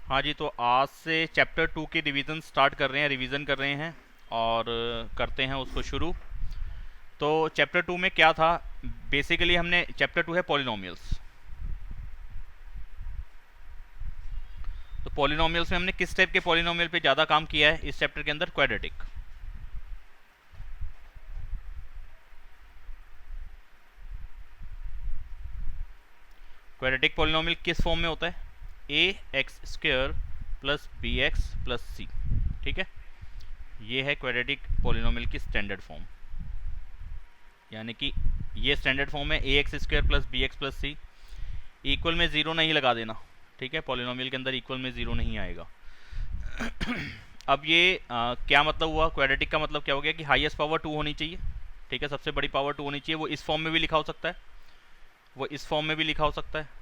हाँ जी, तो आज से चैप्टर 2 की रिवीजन स्टार्ट कर रहे हैं, रिवीजन कर रहे हैं और करते हैं उसको शुरू। तो चैप्टर 2 में क्या था? बेसिकली हमने चैप्टर 2 है पॉलिनोमियल्स। तो पॉलिनोमियल्स में हमने किस टाइप के पॉलिनोमियल पे ज़्यादा काम किया है इस चैप्टर के अंदर? क्वाड्रेटिक। क्वाड्रेटिक पॉलिनोमियल किस फॉर्म में होता है? A x square plus b x plus c. ठीक है, ये है क्वाड्रेटिक पॉलिनोमियल की स्टैंडर्ड फॉर्म, यानी कि ये स्टैंडर्ड फॉर्म है a x square plus b x plus c. Equal में ज़ीरो नहीं लगा देना, ठीक है? पॉलिनोमियल के अंदर इक्वल में ज़ीरो नहीं आएगा। अब ये क्या मतलब हुआ? क्वाड्रेटिक का मतलब क्या हो गया कि हाईएस्ट पावर 2 होनी चाहिए, ठीक है? सबसे बड़ी पावर 2 होनी चाहिए। वो इस फॉर्म में भी लिखा हो सकता है, वो इस फॉर्म में भी लिखा हो सकता है,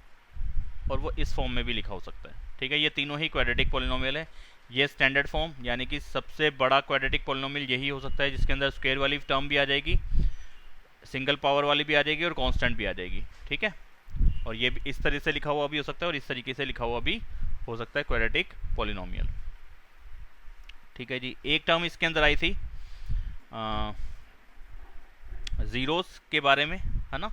और वो इस फॉर्म में भी लिखा हो सकता है, ठीक है? ये तीनों ही क्वाड्रेटिक पॉलिनोमियल है। ये स्टैंडर्ड फॉर्म, यानी कि सबसे बड़ा क्वाड्रेटिक पॉलिनोमियल यही हो सकता है जिसके अंदर स्क्वायर वाली टर्म भी आ जाएगी, सिंगल पावर वाली भी आ जाएगी और कांस्टेंट भी आ जाएगी, ठीक है? और ये भी इस तरह से लिखा हुआ भी हो सकता है और इस तरीके से लिखा हुआ भी हो सकता है क्वाड्रेटिक पॉलिनोमियल, ठीक है जी। एक टर्म इसके अंदर आई थी जीरोस के बारे में, है ना?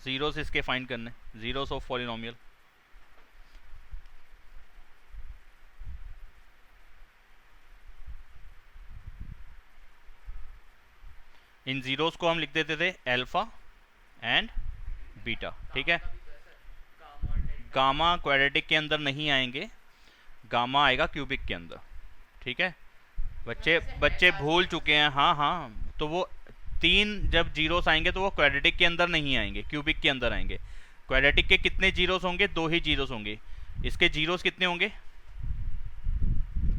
जीरोस इसके फाइंड करने, zeros of polynomial. In zeros को हम लिख देते थे अल्फा एंड बीटा, ठीक है? गामा क्वाड्रेटिक के अंदर नहीं आएंगे, गामा आएगा क्यूबिक के अंदर, ठीक है? बच्चे बच्चे भूल चुके हैं। हाँ हाँ, तो वो तीन जब जीरोस आएंगे तो वो क्वाड्रेटिक के अंदर नहीं आएंगे, क्यूबिक के अंदर आएंगे। क्वाड्रेटिक के कितने जीरोस होंगे? दो ही जीरोस होंगे। इसके जीरोस कितने होंगे?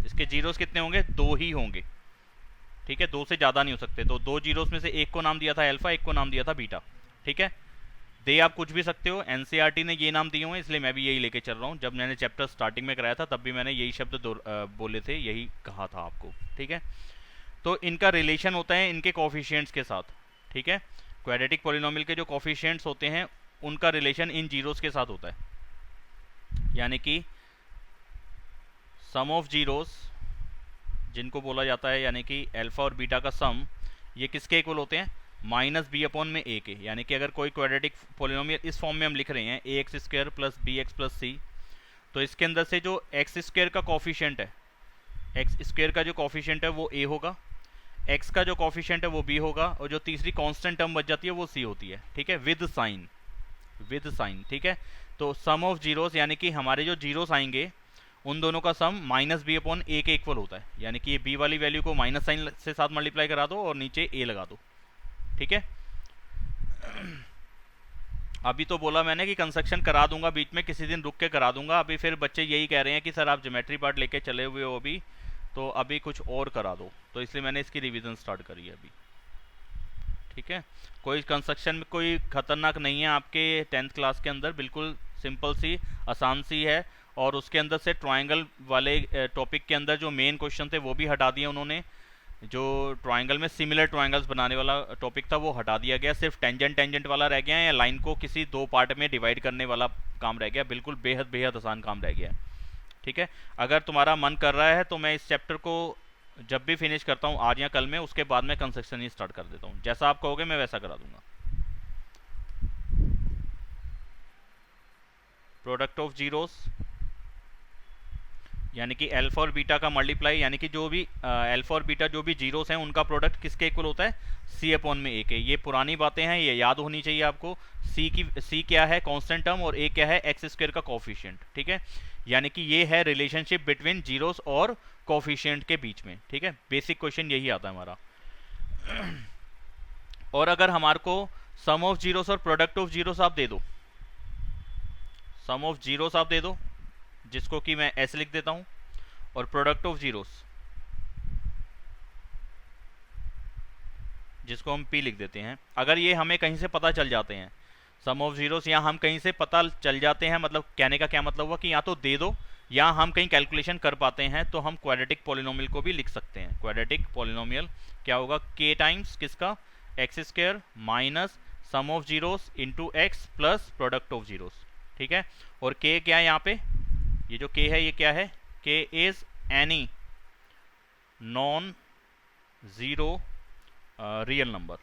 इसके जीरोस कितने होंगे? दो ही होंगे, ठीक है? दो से ज़्यादा नहीं हो सकते। तो दो जीरोस में से एक को नाम दिया था अल्फा, एक को नाम दिया था बीटा, ठीक है? दे आप कुछ भी सकते हो, एनसीईआरटी ने ये नाम दिए हुए हैं, इसलिए मैं भी यही लेके चल रहा हूँ। जब मैंने चैप्टर स्टार्टिंग में कराया था तब भी मैंने यही शब्द बोले थे, यही कहा था आपको, ठीक है? तो इनका रिलेशन होता है इनके कोफिशिएंट्स के साथ, ठीक है? क्वाड्रेटिक पॉलिनोमियल के जो कोफिशिएंट्स होते हैं उनका रिलेशन इन जीरोस के साथ होता है, यानी कि सम ऑफ जीरोस जिनको बोला जाता है, यानी कि अल्फा और बीटा का सम, ये किसके इक्वल होते हैं? माइनस बी अपॉन में ए के। यानी कि अगर कोई क्वाड्रेटिक पॉलिनोमियल इस फॉर्म में हम लिख रहे हैं a x square plus b x plus c, तो इसके अंदर से जो एक्स स्क्वायर का कॉफिशिएंट है, एक्स स्क्वायर का जो कॉफिशिएंट है वो ए होगा, एक्स का जो कॉफिशिएंट है वो बी होगा, और जो तीसरी कांस्टेंट टर्म बच जाती है वो सी होती है, ठीक है? विद साइन, विद साइन, ठीक है? तो सम ऑफ जीरोस, यानी कि हमारे जो जीरोस आएंगे उन दोनों का सम माइनस बी अपॉन ए के इक्वल होता है। यानी कि ये बी वाली वैल्यू को माइनस साइन से साथ मल्टीप्लाई करा दो और नीचे ए लगा दो, ठीक है? अभी तो बोला मैंने कि कंस्ट्रक्शन करा दूंगा, बीच में किसी दिन रुक के करा दूंगा। अभी फिर बच्चे यही कह रहे हैं कि सर आप ज्योमेट्री पार्ट लेके चले हुए हो अभी, तो अभी कुछ और करा दो, तो इसलिए मैंने इसकी रिवीजन स्टार्ट करी है अभी, ठीक है? कोई कंस्ट्रक्शन में कोई खतरनाक नहीं है आपके 10th क्लास के अंदर, बिल्कुल सिंपल सी आसान सी है। और उसके अंदर से ट्रायंगल वाले टॉपिक के अंदर जो मेन क्वेश्चन थे वो भी हटा दिए उन्होंने। जो ट्रायंगल में सिमिलर ट्रायंगल्स बनाने वाला टॉपिक था वो हटा दिया गया, सिर्फ टेंजेंट टेंजेंट वाला रह गया है, या लाइन को किसी दो पार्ट में डिवाइड करने वाला काम रह गया। बिल्कुल बेहद बेहद आसान काम रह गया है, ठीक है? अगर तुम्हारा मन कर रहा है तो मैं इस चैप्टर को जब भी फिनिश करता हूँ आज या कल में, उसके बाद में कंस्ट्रक्शन ही स्टार्ट कर देता हूँ। जैसा आप कहोगे मैं वैसा करा दूंगा। प्रोडक्ट ऑफ जीरोस, यानी कि अल्फा और बीटा का मल्टीप्लाई, यानी कि जो भी अल्फा और बीटा जो भी जीरोस हैं उनका प्रोडक्ट किसके इक्वल होता है? सी अपॉन में ए के। ये पुरानी बातें हैं, ये याद होनी चाहिए आपको। सी क्या है? कांस्टेंट टर्म, और ए क्या है? एक्स स्क्वायर का कोफिशिएंट, ठीक है? यानी कि ये है रिलेशनशिप बिटवीन जीरोस और कोफिशिएंट के बीच में, ठीक है? बेसिक क्वेश्चन यही आता है हमारा। और अगर हमारे को सम ऑफ जीरोस और प्रोडक्ट ऑफ जीरोस आप दे दो, सम ऑफ जीरोस आप दे दो जिसको कि मैं ऐसे लिख देता हूं, और प्रोडक्ट ऑफ जीरोस जिसको हम पी लिख देते हैं, अगर ये हमें कहीं से पता चल जाते हैं, सम ऑफ जीरोस या हम कहीं से पता चल जाते हैं, मतलब कहने का क्या मतलब हुआ कि या तो दे दो या हम कहीं कैलकुलेशन कर पाते हैं, तो हम क्वाड्रेटिक पॉलिनोमियल को भी लिख सकते हैं। क्वाड्रेटिक पॉलिनोमियल क्या होगा? के टाइम्स किसका? X square minus sum of zeros into x plus product of zeros, ठीक है। और k क्या है यहाँ पे, ये जो k है ये क्या है, k is any non zero real number,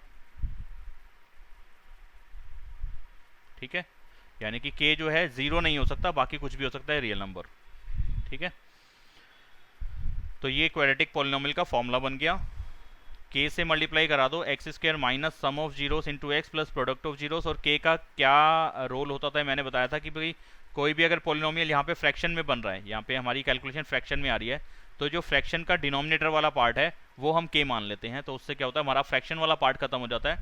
ठीक है। यानी कि k जो है ज़ीरो नहीं हो सकता, बाकी कुछ भी हो सकता है रियल नंबर, ठीक है। तो ये क्वाड्रेटिक पॉलिनोमियल का फॉर्मूला बन गया। k से मल्टीप्लाई करा दो x square minus sum of zeros into x plus product of zeros. और k का क्या रोल होता था, मैंने बताया था कि भाई कोई भी अगर पॉलिनोमियल यहाँ पे फ्रैक्शन में बन रहा है, यहाँ पे हमारी कैलकुलेशन फ्रैक्शन में आ रही है, तो जो फ्रैक्शन का डिनोमिनेटर वाला पार्ट है वो हम k मान लेते हैं। तो उससे क्या होता है, हमारा फ्रैक्शन वाला पार्ट खत्म हो जाता है,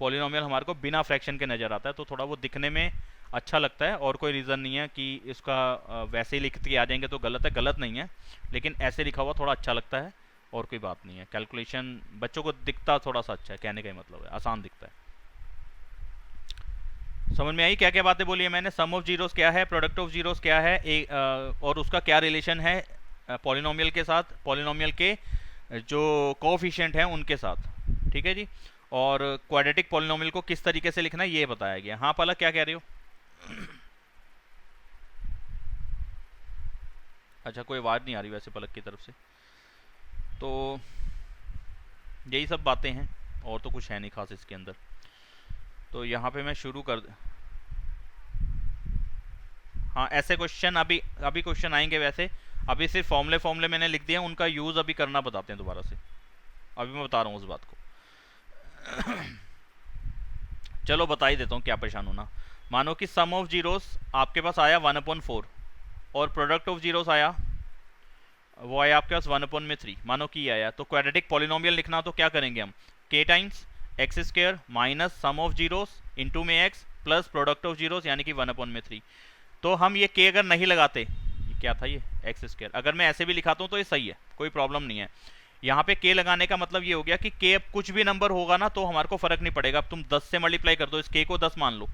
पॉलिनोमियल हमारे को बिना फ्रैक्शन के नजर आता है, तो थोड़ा वो दिखने में अच्छा लगता है। और कोई रीज़न नहीं है कि इसका वैसे ही लिख के आ जाएंगे तो गलत है, गलत नहीं है, लेकिन ऐसे लिखा हुआ थोड़ा अच्छा लगता है, और कोई बात नहीं है। कैलकुलेशन बच्चों को दिखता थोड़ा सा अच्छा है, कहने का ही मतलब है आसान दिखता है। समझ में आई क्या क्या बातें बोली है मैंने। सम ऑफ जीरोस क्या है, प्रोडक्ट ऑफ जीरोस क्या है, और उसका क्या रिलेशन है पॉलिनोमियल के साथ, पॉलिनोमियल के जो कोएफिशिएंट हैं उनके साथ, ठीक है जी। और क्वाड्रेटिक पॉलिनोमियल को किस तरीके से लिखना है ये बताया गया। हाँ पलक क्या कह रही हो? अच्छा कोई आवाज़ नहीं आ रही वैसे पलक की तरफ से, तो यही सब बातें हैं, और तो कुछ है नहीं खास इसके अंदर। तो यहाँ पे मैं शुरू कर, हाँ ऐसे क्वेश्चन अभी अभी क्वेश्चन आएंगे। वैसे अभी सिर्फ फॉर्मूले फॉर्मूले मैंने लिख दिया, उनका यूज़ अभी करना बताते हैं दोबारा से, अभी मैं बता रहा हूँ उस बात को। चलो बता ही देता हूँ, क्या परेशान होना। मानो कि सम ऑफ जीरोस आपके पास आया 1/4 और प्रोडक्ट ऑफ जीरोस आया, वो आया आपके पास 1/3, मानो कि आया। तो क्वाड्रेटिक पॉलिनोमियल लिखना तो क्या करेंगे हम, k times x square minus sum of zeros into में x plus product of zeros यानी कि 1/3। तो हम ये k अगर नहीं लगाते, ये क्या था ये एक्स स्क्वायर, अगर मैं ऐसे भी लिखाता हूँ तो ये सही है, कोई प्रॉब्लम नहीं है। यहाँ पे k लगाने का मतलब ये हो गया कि k अब कुछ भी नंबर होगा ना तो हमारे को फर्क नहीं पड़ेगा। अब तुम 10 से मल्टीप्लाई कर दो, इस k को 10 मान लो,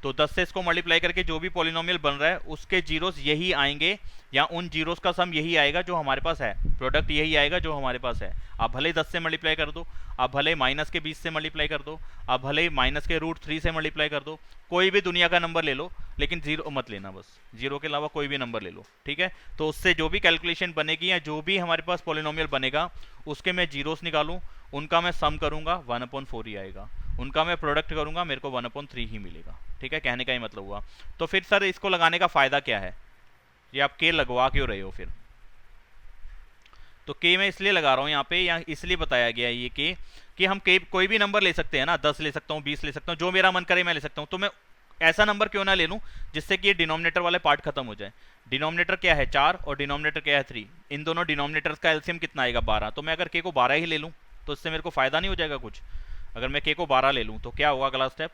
तो 10 से इसको मल्टीप्लाई करके जो भी पॉलिनोमियल बन रहा है उसके जीरोस यही आएंगे, या उन जीरोस का सम यही आएगा जो हमारे पास है, प्रोडक्ट यही आएगा जो हमारे पास है। आप भले ही 10 से मल्टीप्लाई कर दो, आप भले ही माइनस के 20 से मल्टीप्लाई कर दो, आप भले ही माइनस के √3 से मल्टीप्लाई कर दो, कोई भी दुनिया का नंबर ले लो, लेकिन जीरो मत लेना, बस जीरो के अलावा कोई भी नंबर ले लो, ठीक है। तो उससे जो भी कैलकुलेशन बनेगी या जो भी हमारे पास पॉलिनोमियल बनेगा उसके मैं जीरोस निकालूं, उनका मैं सम करूंगा 1/4 ही आएगा, उनका मैं प्रोडक्ट करूंगा मेरे को 1/3 ही मिलेगा, ठीक है। कहने का ही मतलब हुआ। तो फिर सर इसको लगाने का फायदा क्या है, ये आप के लगवा क्यों रहे हो फिर? तो के मैं इसलिए लगा रहा हूँ यहाँ पे, या इसलिए बताया गया है ये के कि हम के कोई भी नंबर ले सकते हैं ना, 10 ले सकता हूँ, 20 ले सकता हूँ, जो मेरा मन करे मैं ले सकता हूँ। तो मैं ऐसा नंबर क्यों ना ले लूँ जिससे कि ये डिनोमिनेटर वाले पार्ट खत्म हो जाए। डिनोमिनेटर क्या है 4 और डिनोमिनेटर क्या है 3, इन दोनों डिनोमिनेटर्स का एलसीएम कितना आएगा 12। तो मैं अगर के को 12 ही ले लूँ तो इससे मेरे को फायदा नहीं हो जाएगा कुछ। अगर मैं के को 12 ले लूँ तो क्या होगा अगला स्टेप,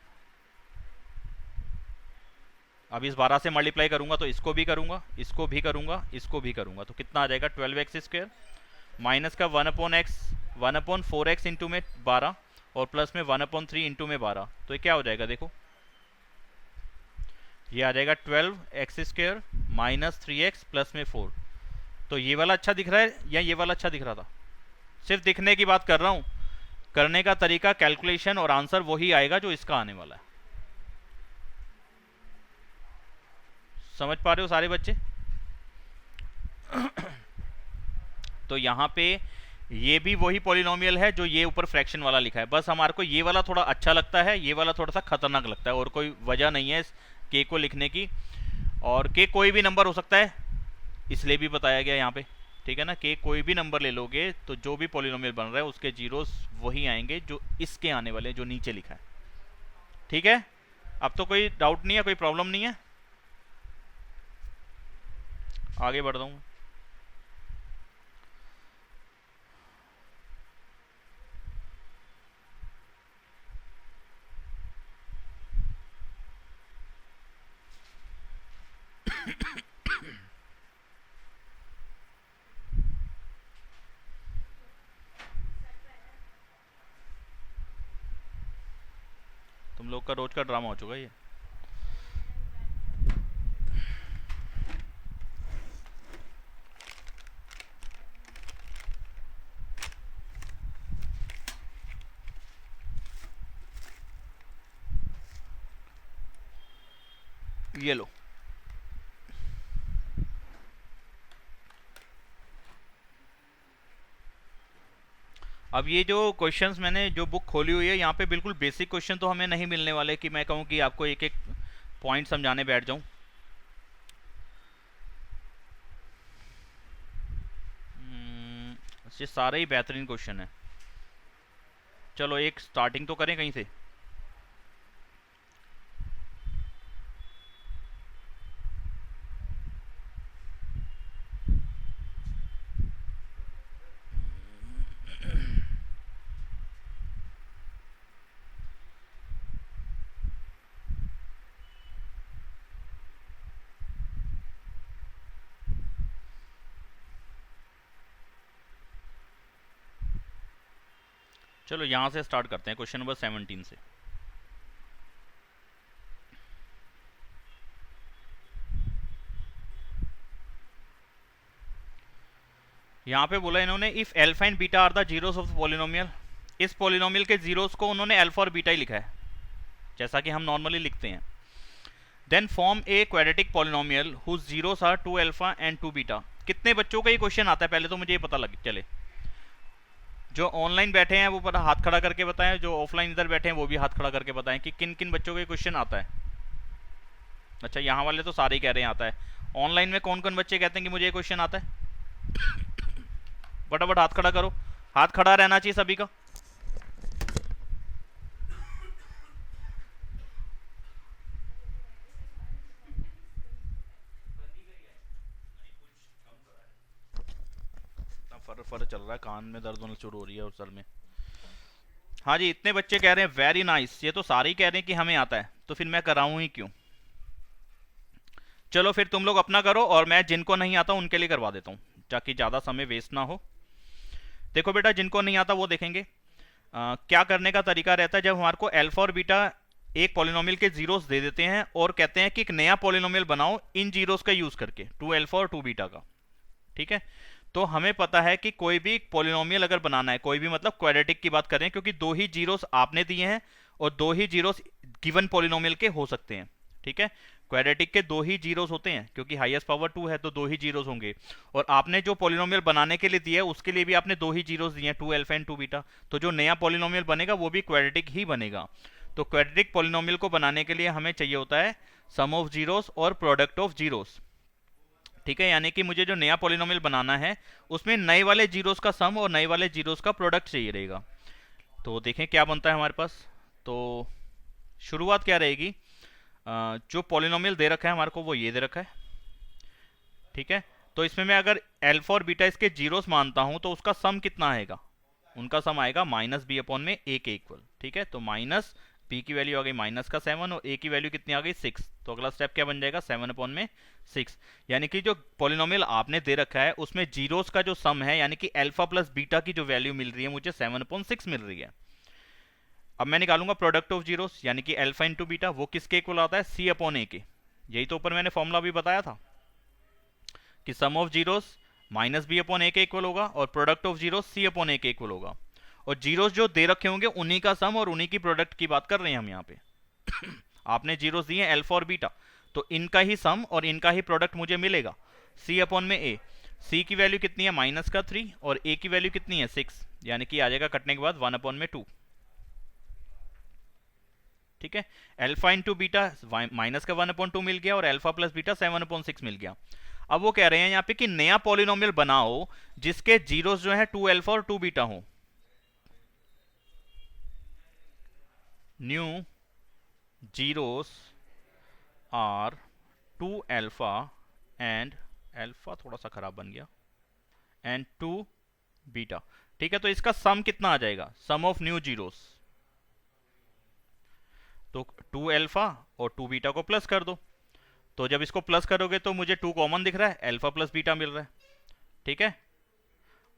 अब इस 12 से मल्टीप्लाई करूंगा तो इसको भी करूंगा, इसको भी करूंगा, इसको भी करूंगा, तो कितना आ जाएगा 12x² माइनस का 1/4x इंटू में 12 और प्लस में 1/3 इंटू में 12। तो ये क्या हो जाएगा देखो, ये आ जाएगा 12x² माइनस 3x प्लस में 4। तो ये वाला अच्छा दिख रहा है या ये वाला अच्छा दिख रहा था? सिर्फ दिखने की बात कर रहा हूं, करने का तरीका, कैलकुलेशन और आंसर वही आएगा जो इसका आने वाला है। समझ पा रहे हो सारे बच्चे? तो यहाँ पे ये भी वही पॉलिनोमियल है जो ये ऊपर फ्रैक्शन वाला लिखा है, बस हमारे को ये वाला थोड़ा अच्छा लगता है, ये वाला थोड़ा सा खतरनाक लगता है, और कोई वजह नहीं है इस के को लिखने की। और के कोई भी नंबर हो सकता है इसलिए भी बताया गया यहाँ पे, ठीक है ना। के कोई भी नंबर ले लोगे तो जो भी पॉलिनोमियल बन रहा है उसके जीरोस वही आएंगे जो इसके आने वाले, जो नीचे लिखा है, ठीक है। अब तो कोई डाउट नहीं है, कोई प्रॉब्लम नहीं है, आगे बढ़ रहा हूँ। तुम लोग का रोज का ड्रामा हो चुका है ये। ये लो, अब ये जो क्वेश्चंस मैंने जो बुक खोली हुई है यहाँ पे बिल्कुल बेसिक क्वेश्चन तो हमें नहीं मिलने वाले कि मैं कहूँ कि आपको एक एक पॉइंट समझाने बैठ जाऊँ। ये सारे ही बेहतरीन क्वेश्चन है। चलो एक स्टार्टिंग तो करें कहीं से। चलो यहाँ से स्टार्ट करते हैं क्वेश्चन नंबर 17 से। यहाँ पे बोला इन्होंने if alpha and beta are the zeros of the polynomial. इस पॉलिनोमियल के जीरोस को उन्होंने अल्फा और बीटा ही लिखा है जैसा कि हम नॉर्मली लिखते हैं। Then form a quadratic polynomial whose zeros are 2 alpha and 2 beta. कितने बच्चों का ये क्वेश्चन आता है पहले तो मुझे ये पता लग चले। जो ऑनलाइन बैठे हैं वो पर हाथ खड़ा करके बताएं, जो ऑफलाइन इधर बैठे हैं वो भी हाथ खड़ा करके बताएं कि किन किन बच्चों को ये क्वेश्चन आता है। अच्छा यहाँ वाले तो सारे ही कह रहे हैं आता है। ऑनलाइन में कौन कौन बच्चे कहते हैं कि मुझे ये क्वेश्चन आता है? फटाफट हाथ खड़ा करो, हाथ खड़ा रहना चाहिए सभी का। फर फर चल रहा है, कान में दर्द होना शुरू हो रही है और सर में। हाँ जी, इतने बच्चे कह रहे हैं वेरी नाइस। ये तो सारे ही कह रहे हैं कि हमें आता है, तो फिर मैं कराऊं ही क्यों। चलो फिर तुम लोग अपना करो और मैं जिनको नहीं आता उनके लिए करवा देता हूँ ताकि ज़्यादा समय वेस्ट ना हो। देखो बेटा, जिनको नहीं आता वो देखेंगे। क्या करने का तरीका रहता है जब हमारे को अल्फा और बीटा एक पॉलिनोमियल के जीरोस दे देते हैं और कहते हैं कि एक नया पॉलिनोमियल बनाओ इन जीरोस का यूज करके, 2 अल्फा और 2 बीटा का। ठीक है, तो हमें पता है कि कोई भी पॉलिनोमियल अगर बनाना है, कोई भी मतलब क्वाड्रेटिक की बात करें, क्योंकि दो ही जीरोस आपने दिए हैं और दो ही जीरोस गिवन पॉलिनोमियल के हो सकते हैं। ठीक है, क्वाड्रेटिक के दो ही जीरोस होते हैं क्योंकि हाईएस्ट पावर 2 है तो दो ही जीरोस होंगे। और आपने जो पॉलिनोमियल बनाने के लिए दिया है उसके लिए भी आपने दो ही जीरोस दिए हैं, 2 अल्फा एंड 2 बीटा। तो जो नया पॉलिनोमियल बनेगा वो भी क्वाड्रेटिक ही बनेगा। तो क्वाड्रेटिक पॉलिनोमियल को बनाने के लिए हमें चाहिए होता है सम ऑफ जीरोस और प्रोडक्ट ऑफ जीरोस। ठीक है, यानी कि मुझे जो नया पॉलिनोमियल बनाना है उसमें नए वाले जीरोस का सम और नए वाले जीरोस का प्रोडक्ट चाहिए रहेगा। तो देखें क्या बनता है हमारे पास। तो शुरुआत क्या रहेगी, जो पॉलिनोमियल दे रखा है हमारे को वो ये दे रखा है। ठीक है, तो इसमें मैं अगर अल्फा और बीटा इसके जीरोस मानता हूं तो उसका सम कितना आएगा, उनका सम आएगा माइनस बी अपॉन में ए के इक्वल। ठीक है, तो माइनस बी की वैल्यू आ गई माइनस का 7 और ए की वैल्यू कितनी आ गई 6। तो अगला स्टेप क्या बन जाएगा 7 अपॉन में 6। यानी कि जो पॉलिनोमियल आपने दे रखा है उसमें जीरोस का जो सम है यानी कि अल्फा प्लस बीटा की जो वैल्यू मिल रही है मुझे 7 अपॉन 6 मिल रही है। अब मैं निकालूंगा प्रोडक्ट ऑफ जीरोस यानी कि अल्फा इंटू बीटा, वो किसके इक्वल आता है सी अपॉन ए के। यही तो ऊपर मैंने फॉर्मूला भी बताया था कि sum of zeros minus b upon a के इक्वल होगा और product of zeros c upon a के इक्वल होगा। और जीरोस जो दे रखे होंगे उन्हीं का सम और उन्हीं की प्रोडक्ट की बात कर रहे हैं हम यहाँ पे। आपने जीरोस दिए अल्फा और बीटा, तो इनका ही सम और इनका ही प्रोडक्ट मुझे मिलेगा सी अपॉन में ए। सी की वैल्यू कितनी है माइनस का 3 और ए की वैल्यू कितनी है 6, यानी कि आ जाएगा कटने के बाद 1 अपॉन में 2। ठीक है, अल्फा इंटू बीटा माइनस का 1 अपॉन 2 मिल गया और अल्फा प्लस बीटा 7 अपॉन 6 मिल गया। अब वो कह रहे हैं यहाँ पे कि नया पॉलिनोमियल बनाओ जिसके जीरोस जो है 2 अल्फा और 2 बीटा हो। New zeros are 2 alpha and alpha थोड़ा सा खराब बन गया एंड 2 बीटा। ठीक है, तो इसका सम कितना आ जाएगा सम ऑफ न्यू जीरोस, तो 2 अल्फा और 2 बीटा को प्लस कर दो। तो जब इसको प्लस करोगे तो मुझे 2 कॉमन दिख रहा है, अल्फा प्लस बीटा मिल रहा है। ठीक है,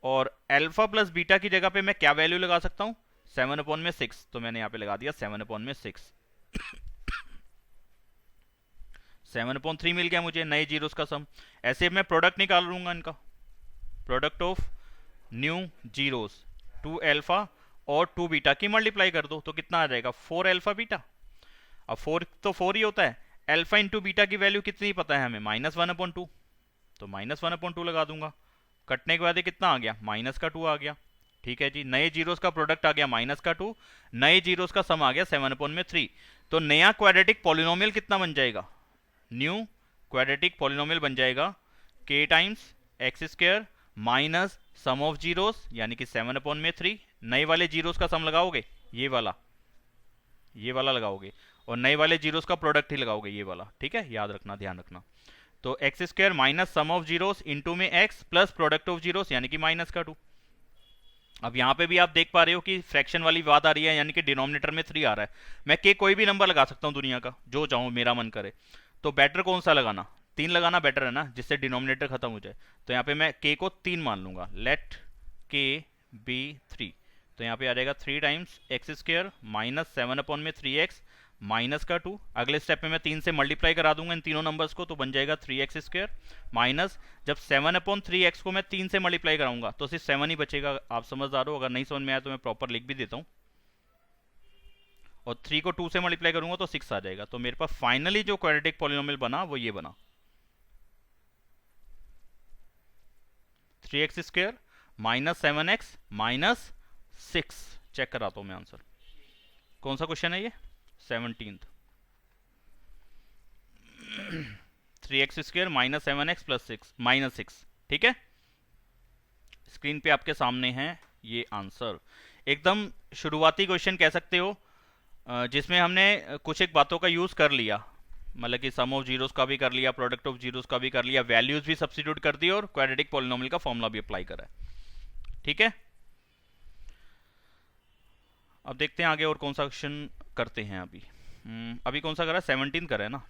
और अल्फा प्लस बीटा की जगह पे मैं क्या वैल्यू लगा सकता हूं 7 अपॉन में 6, तो मैंने यहां पे लगा दिया 7 अपॉन में 6। 7 अपॉन 3 मिल गया मुझे नए जीरोस का सम। ऐसे मैं प्रोडक्ट निकाल लूंगा इनका, product of new zeros 2 alpha और 2 बीटा की मल्टीप्लाई कर दो तो कितना आ जाएगा 4 अल्फा बीटा। अब 4 तो 4 ही होता है, अल्फा इंटू बीटा की वैल्यू कितनी पता है हमें, -1/2, तो -1/2 लगा दूंगा। कटने के बाद ये कितना आ गया, -2 आ गया। ठीक है जी, नए जीरोस का प्रोडक्ट आ गया -2, नए जीरोस का सम आ गया 7/3। तो नया क्वाड्रेटिक पॉलिनोमियल कितना बन जाएगा, न्यू क्वाड्रेटिक पॉलिनोमियल बन जाएगा k times x square minus sum of zeros यानी कि 7/3। नए वाले जीरोस का सम लगाओगे, ये वाला लगाओगे, और नए वाले जीरोस का प्रोडक्ट ही लगाओगे, ये वाला। ठीक है, याद रखना, ध्यान रखना। तो x square minus sum of zeros into में x plus product of zeros यानी कि -2। अब यहाँ पे भी आप देख पा रहे हो कि फ्रैक्शन वाली बात आ रही है, यानी कि डिनोमिनेटर में 3 आ रहा है। मैं के कोई भी नंबर लगा सकता हूँ दुनिया का, जो चाहूँ, मेरा मन करे। तो बेटर कौन सा लगाना, 3 लगाना बेटर है ना, जिससे डिनोमिनेटर खत्म हो जाए। तो यहाँ पे मैं के को 3 मान लूंगा, लेट के बी 3। तो यहाँ पे आ जाएगा 3 times x square minus 7/3x -2। अगले स्टेप में मैं 3 से मल्टीप्लाई करा दूंगा इन तीनों नंबर्स को, तो बन जाएगा 3x स्क्वायर माइनस, जब 7/3x को मैं 3 से मल्टीप्लाई कराऊंगा तो सिर्फ 7 ही बचेगा। आप समझदार हो, अगर नहीं समझ में आया तो मैं प्रॉपर लिख भी देता हूँ। और 3 को 2 से मल्टीप्लाई करूंगा तो 6 आ जाएगा। तो मेरे पास फाइनली जो क्वाड्रेटिक पॉलिनोमियल बना वो ये बना, 3x square minus 7x minus 6। Check कराता हूं मैं आंसर, कौन सा क्वेश्चन है ये, 17th। 3x square minus 7x plus 6 minus 6। ठीक है, स्क्रीन पे आपके सामने है ये आंसर। एकदम शुरुआती क्वेश्चन कह सकते हो, जिसमें हमने कुछ एक बातों का यूज कर लिया, मतलब कि सम ऑफ जीरोस का भी कर लिया, प्रोडक्ट ऑफ जीरोस का भी कर लिया, वैल्यूज भी सब्स्टिट्यूट कर दी और क्वाड्रेटिक पॉलिनोमियल का फॉर्मूला भी अप्लाई करा है। ठीक है, अब देखते हैं आगे और कौन सा क्वेश्चन करते हैं। अभी कौन सा करा, 17 करा है ना।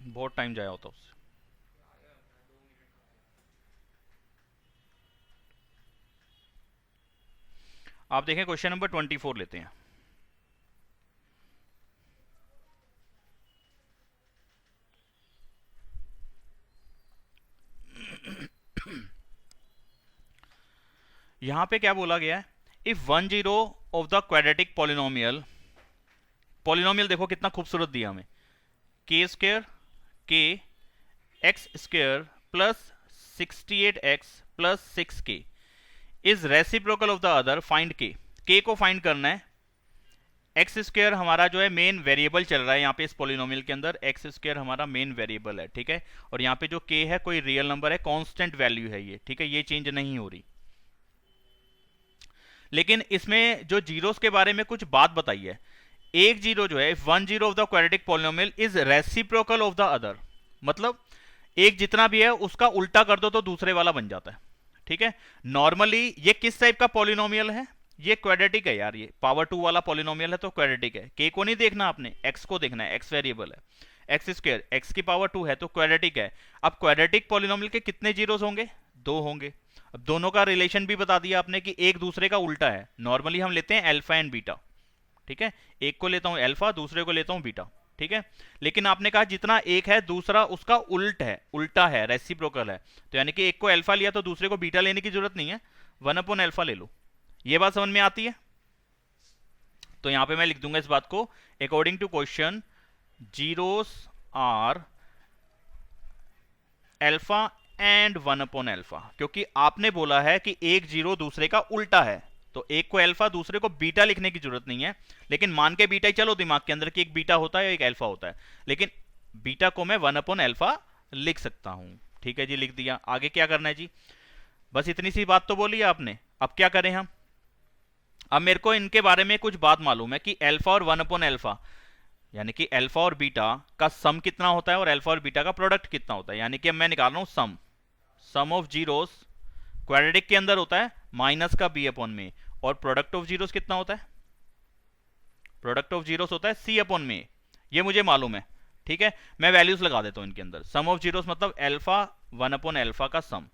बहुत टाइम जाया होता उससे। आप देखें क्वेश्चन नंबर 24 लेते हैं। यहां पे क्या बोला गया है, if 1 0 of the quadratic polynomial, polynomial देखो कितना खूबसूरत दिया हमें, के स्क्वायर के x square plus 68x plus 6k is reciprocal of the other, find के को फाइंड करना है। एक्स स्क्वायर हमारा जो है मेन वेरिएबल चल रहा है यहाँ पे इस पॉलिनोमियल के अंदर, एक्स स्क्वायर हमारा मेन वेरिएबल है। ठीक है, और यहाँ पे जो के है कोई रियल नंबर है, कांस्टेंट वैल्यू है ये। ठीक है, ये चेंज नहीं हो रही। लेकिन इसमें जो जीरोस के बारे में कुछ बात बताई है, एक जीरो जो है, 1 0 of the quadratic polynomial is reciprocal of the other, मतलब एक जितना भी है उसका उल्टा कर दो तो दूसरे वाला बन जाता है। ठीक है, नॉर्मली ये किस टाइप का पॉलिनोमियल है, ये क्वाड्रेटिक है यार, ये पावर 2 वाला पॉलिनोमियल है तो क्वाड्रेटिक है। के को नहीं देखना आपने, एक्स को देखना है, एक्स वेरिएबल है, एक्स स्क्वायर एक्स की पावर 2 है तो क्वाड्रेटिक है। अब क्वाड्रेटिक पॉलिनोमियल के कितने जीरोस होंगे, 2 होंगे। अब दोनों का रिलेशन भी बता दिया आपने कि एक दूसरे का उल्टा है। नॉर्मली हम लेते हैं अल्फा एंड बीटा। ठीक है, एक को लेता हूं अल्फा, दूसरे को लेता हूं बीटा। ठीक है, लेकिन आपने कहा जितना एक है दूसरा उसका उल्टा है, रेसिप्रोकल है, तो यानी कि एक को अल्फा लिया तो दूसरे को बीटा लेने की जरूरत नहीं है, 1/अल्फा ले लो। ये बात समझ में आती है? तो यहां पे मैं लिख दूंगा इस बात को, according to question zeros are alpha and 1/अल्फा, क्योंकि आपने बोला है कि एक जीरो दूसरे का उल्टा है, तो एक को अल्फा दूसरे को बीटा लिखने की जरूरत नहीं है। लेकिन मान के बीटा ही चलो दिमाग के अंदर कि एक बीटा होता है एक अल्फा होता है, लेकिन बीटा को मैं 1/अल्फा लिख सकता हूं। ठीक है जी, लिख दिया। आगे क्या करना है जी, बस इतनी सी बात तो बोली आपने। अब क्या करें हम, अब मेरे को इनके बारे में कुछ बात मालूम है कि अल्फा और 1/अल्फा यानी कि अल्फा और बीटा का सम कितना होता है और अल्फा और बीटा का प्रोडक्ट कितना होता है। यानी कि अब मैं निकाल रहा हूं सम ऑफ जीरोस क्वाड्रेटिक के अंदर होता है माइनस का बी अपॉन में, और प्रोडक्ट ऑफ जीरोस कितना होता है, प्रोडक्ट ऑफ जीरोस होता है सी अपॉन में, ये मुझे मालूम है। ठीक है, मैं वैल्यूज लगा देता हूं इनके अंदर। सम ऑफ जीरोस मतलब अल्फा 1/अल्फा का सम,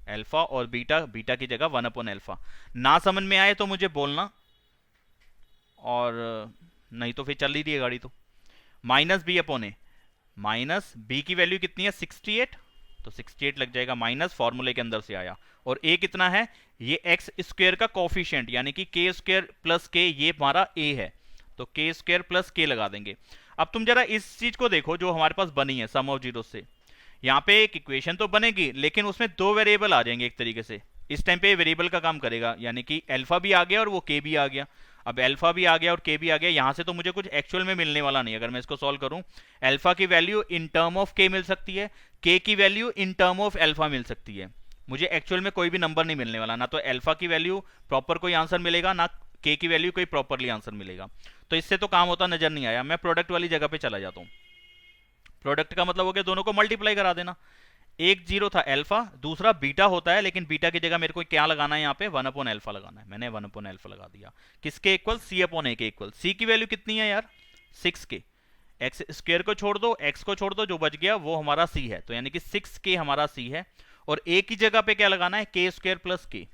अल्फा और बीटा, बीटा की जगह 1/अल्फा। ना समझ में आए तो मुझे बोलना, और नहीं तो फिर चल ही रही है गाड़ी। तो माइनस बी अपॉन ए, माइनस बी की वैल्यू कितनी है 68, तो 68 लग जाएगा, माइनस फॉर्मूले के अंदर से आया। और a कितना है, ये एक्स स्क्वायर का कोफिशिएंट यानी कि के स्क्वायर प्लस के, ये हमारा a है, तो के स्क्वायर प्लस के लगा देंगे। अब तुम जरा इस चीज को देखो जो हमारे पास बनी है सम ऑफ जीरो से। यहाँ पे एक इक्वेशन तो बनेगी लेकिन उसमें दो वेरिएबल आ जाएंगे एक तरीके से। इस टाइम पे वेरिएबल का काम करेगा, यानी कि अल्फा भी आ गया और वो के भी आ गया। अब अल्फा भी आ गया और के भी आ गया, यहां से तो मुझे कुछ एक्चुअल में मिलने वाला नहीं। अगर मैं इसको सॉल्व करूं, अल्फा की वैल्यू इन टर्म ऑफ के मिल सकती है, के की value in term of alpha मिल सकती है। मुझे एक्चुअल में कोई भी नंबर नहीं मिलने वाला, ना तो अल्फा की वैल्यू प्रॉपर कोई आंसर मिलेगा, ना के की वैल्यू कोई प्रॉपरली आंसर मिलेगा। तो इससे तो काम होता नजर नहीं आया। मैं प्रोडक्ट वाली जगह पे चला जाता हूं। प्रोडक्ट का मतलब हो गया दोनों को मल्टीप्लाई करा देना। एक जीरो था अल्फा, दूसरा बीटा होता है, लेकिन बीटा की जगह मेरे को क्या लगाना है, यहाँ पे 1 अपॉन अल्फा लगाना है। मैंने 1 अपॉन अल्फा लगा दिया। किसके इक्वल, सी अपॉन ए के इक्वल। सी की वैल्यू कितनी है यार, 6 के। एक्स स्क्वायर को छोड़ दो, एक्स को छोड़ दो, जो बच गया वो हमारा सी है, तो यानी कि 6 के हमारा सी है। और ए की जगह पे क्या लगाना है, के स्क्वायर प्लस के।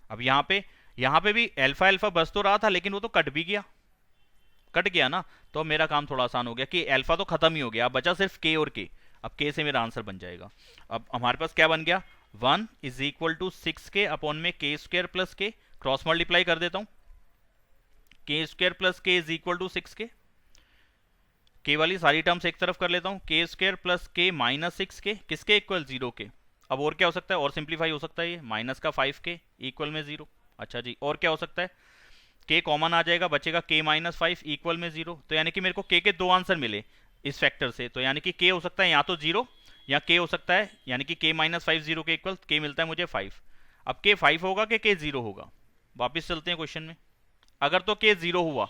अब यहाँ पे भी अल्फा अल्फा बस तो रहा था, लेकिन वो तो कट भी गया, कट गया ना, तो मेरा काम थोड़ा आसान हो गया कि अल्फा तो खत्म ही हो गया, अब बचा सिर्फ के और के। अब के से मेरा आंसर बन जाएगा। अब हमारे पास क्या बन गया, 1 इज इक्वल टू 6 के अपॉन में के स्क्वायर प्लस के। क्रॉस मल्टीप्लाई कर देता हूं, के स्क्वायर प्लस के इज इक्वल टू 6 के वाली सारी टर्म्स एक तरफ कर लेता हूं। के स्क्वायर प्लस के माइनस 6 के, किसके इक्वल, 0 के। अब और क्या हो सकता है, और सिंप्लीफाई हो सकता है, ये माइनस का 5 के इक्वल में 0। अच्छा जी, और क्या हो सकता है, के कॉमन आ जाएगा, बचेगा के माइनस 5 इक्वल में 0। तो यानी कि मेरे को के दो आंसर मिले इस फैक्टर से, तो यानी कि के हो सकता है या तो 0 या के हो सकता है, यानी कि के माइनस 5 0 के इक्वल, के मिलता है मुझे 5। अब के 5 होगा कि के 0 होगा, वापस चलते हैं क्वेश्चन में। अगर तो के 0 हुआ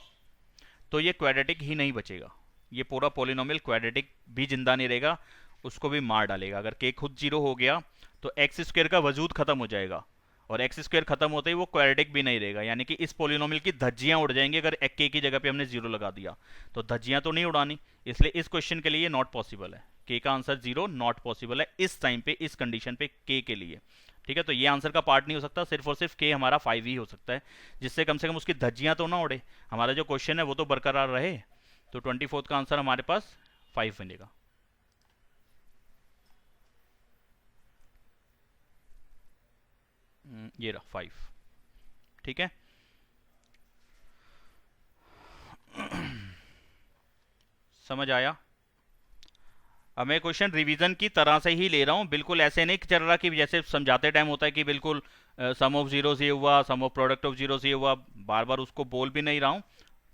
तो ये क्वाड्रेटिक ही नहीं बचेगा, ये पूरा पॉलिनोमियल क्वाड्रेटिक भी जिंदा नहीं रहेगा, उसको भी मार डालेगा। अगर के खुद 0 हो गया तो एक्स स्क्वायर का वजूद खत्म हो जाएगा, और एक्स स्क्वायर खत्म होते ही वो क्वाड्रेटिक भी नहीं रहेगा, यानी कि इस पॉलिनोमियल की धज्जियां उड़ जाएंगी। अगर के की जगह पे हमने 0 लगा दिया तो धज्जियां तो नहीं उड़ानी, इसलिए इस क्वेश्चन के लिए ये नॉट पॉसिबल है। के का आंसर 0 नॉट पॉसिबल है इस टाइम पे, इस कंडीशन पे के लिए। ठीक है, तो ये आंसर का पार्ट नहीं हो सकता, सिर्फ और सिर्फ के हमारा 5 ही हो सकता है, जिससे कम से कम उसकी धज्जियां तो ना उड़े, हमारा जो क्वेश्चन है वो तो बरकरार रहे। तो 24 का आंसर हमारे पास 5 बनेगा। ये रहा 5। ठीक है, समझ आया। अब मैं क्वेश्चन रिवीजन की तरह से ही ले रहा हूं, बिल्कुल ऐसे नहीं चल रहा कि जैसे समझाते टाइम होता है कि बिल्कुल सम ऑफ जीरो से हुआ, सम ऑफ प्रोडक्ट ऑफ जीरो से हुआ, बार बार उसको बोल भी नहीं रहा हूं,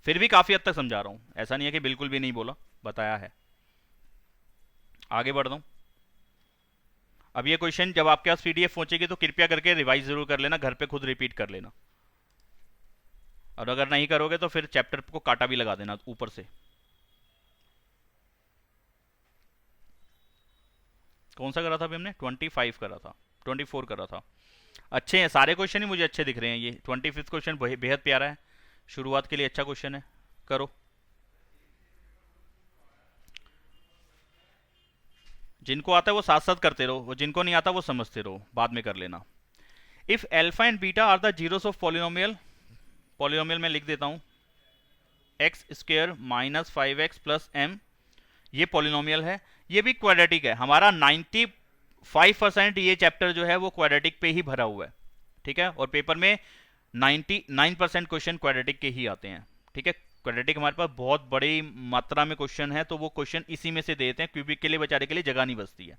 फिर भी काफी हद तक समझा रहा हूं, ऐसा नहीं है कि बिल्कुल भी नहीं बोला, बताया है। आगे बढ़ रहा हूं। अब ये क्वेश्चन जब आपके पास पीडीएफ पहुंचेगी तो कृपया करके रिवाइज जरूर कर लेना, घर पे खुद रिपीट कर लेना, और अगर नहीं करोगे तो फिर चैप्टर को काटा भी लगा देना ऊपर से। कौन सा करा था अभी हमने, 25 करा था, 24 करा था। अच्छे हैं सारे क्वेश्चन ही मुझे अच्छे दिख रहे हैं। ये 25th क्वेश्चन बेहद प्यारा है, शुरुआत के लिए अच्छा क्वेश्चन है, करो। जिनको आता है वो साथ साथ करते रहो, वो जिनको नहीं आता वो समझते रहो, बाद में कर लेना। If alpha and beta are the zeros of polynomial, polynomial में लिख देता हूं x square minus 5x plus m, ये पॉलिनोमियल है, ये भी क्वाड्रेटिक है। हमारा 95% ये चैप्टर जो है वो क्वाड्रेटिक पे ही भरा हुआ है। ठीक है, और पेपर में 99% क्वेश्चन क्वाड्रेटिक के ही आते हैं। ठीक है, क्वाड्रेटिक हमारे पास बहुत बड़ी मात्रा में क्वेश्चन है, तो वो क्वेश्चन इसी में से देते हैं, क्यूबिक के लिए बेचारे के लिए जगह नहीं बचती है।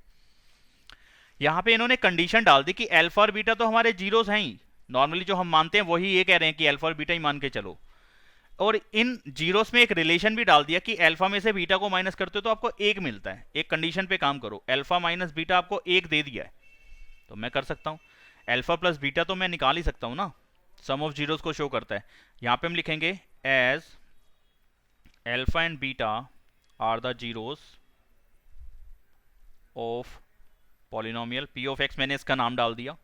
यहां पे इन्होंने कंडीशन डाल दी कि अल्फा और बीटा तो हमारे जीरोस हैं ही, नॉर्मली जो हम मानते हैं वही ये कह रहे हैं कि अल्फा और बीटा ही मान के चलो, और इन जीरोस में एक रिलेशन भी डाल दिया कि अल्फा में से बीटा को माइनस करते हो तो आपको 1 मिलता है। एक कंडीशन पे काम करो, अल्फा माइनस बीटा आपको 1 दे दिया है, तो मैं कर सकता हूं अल्फा प्लस बीटा, तो मैं निकाल ही सकता हूं ना, सम ऑफ जीरोस को शो करता है। यहां पे हम लिखेंगे as alpha and beta are the zeros of polynomial P of x, मैंने इसका नाम डाल दिया।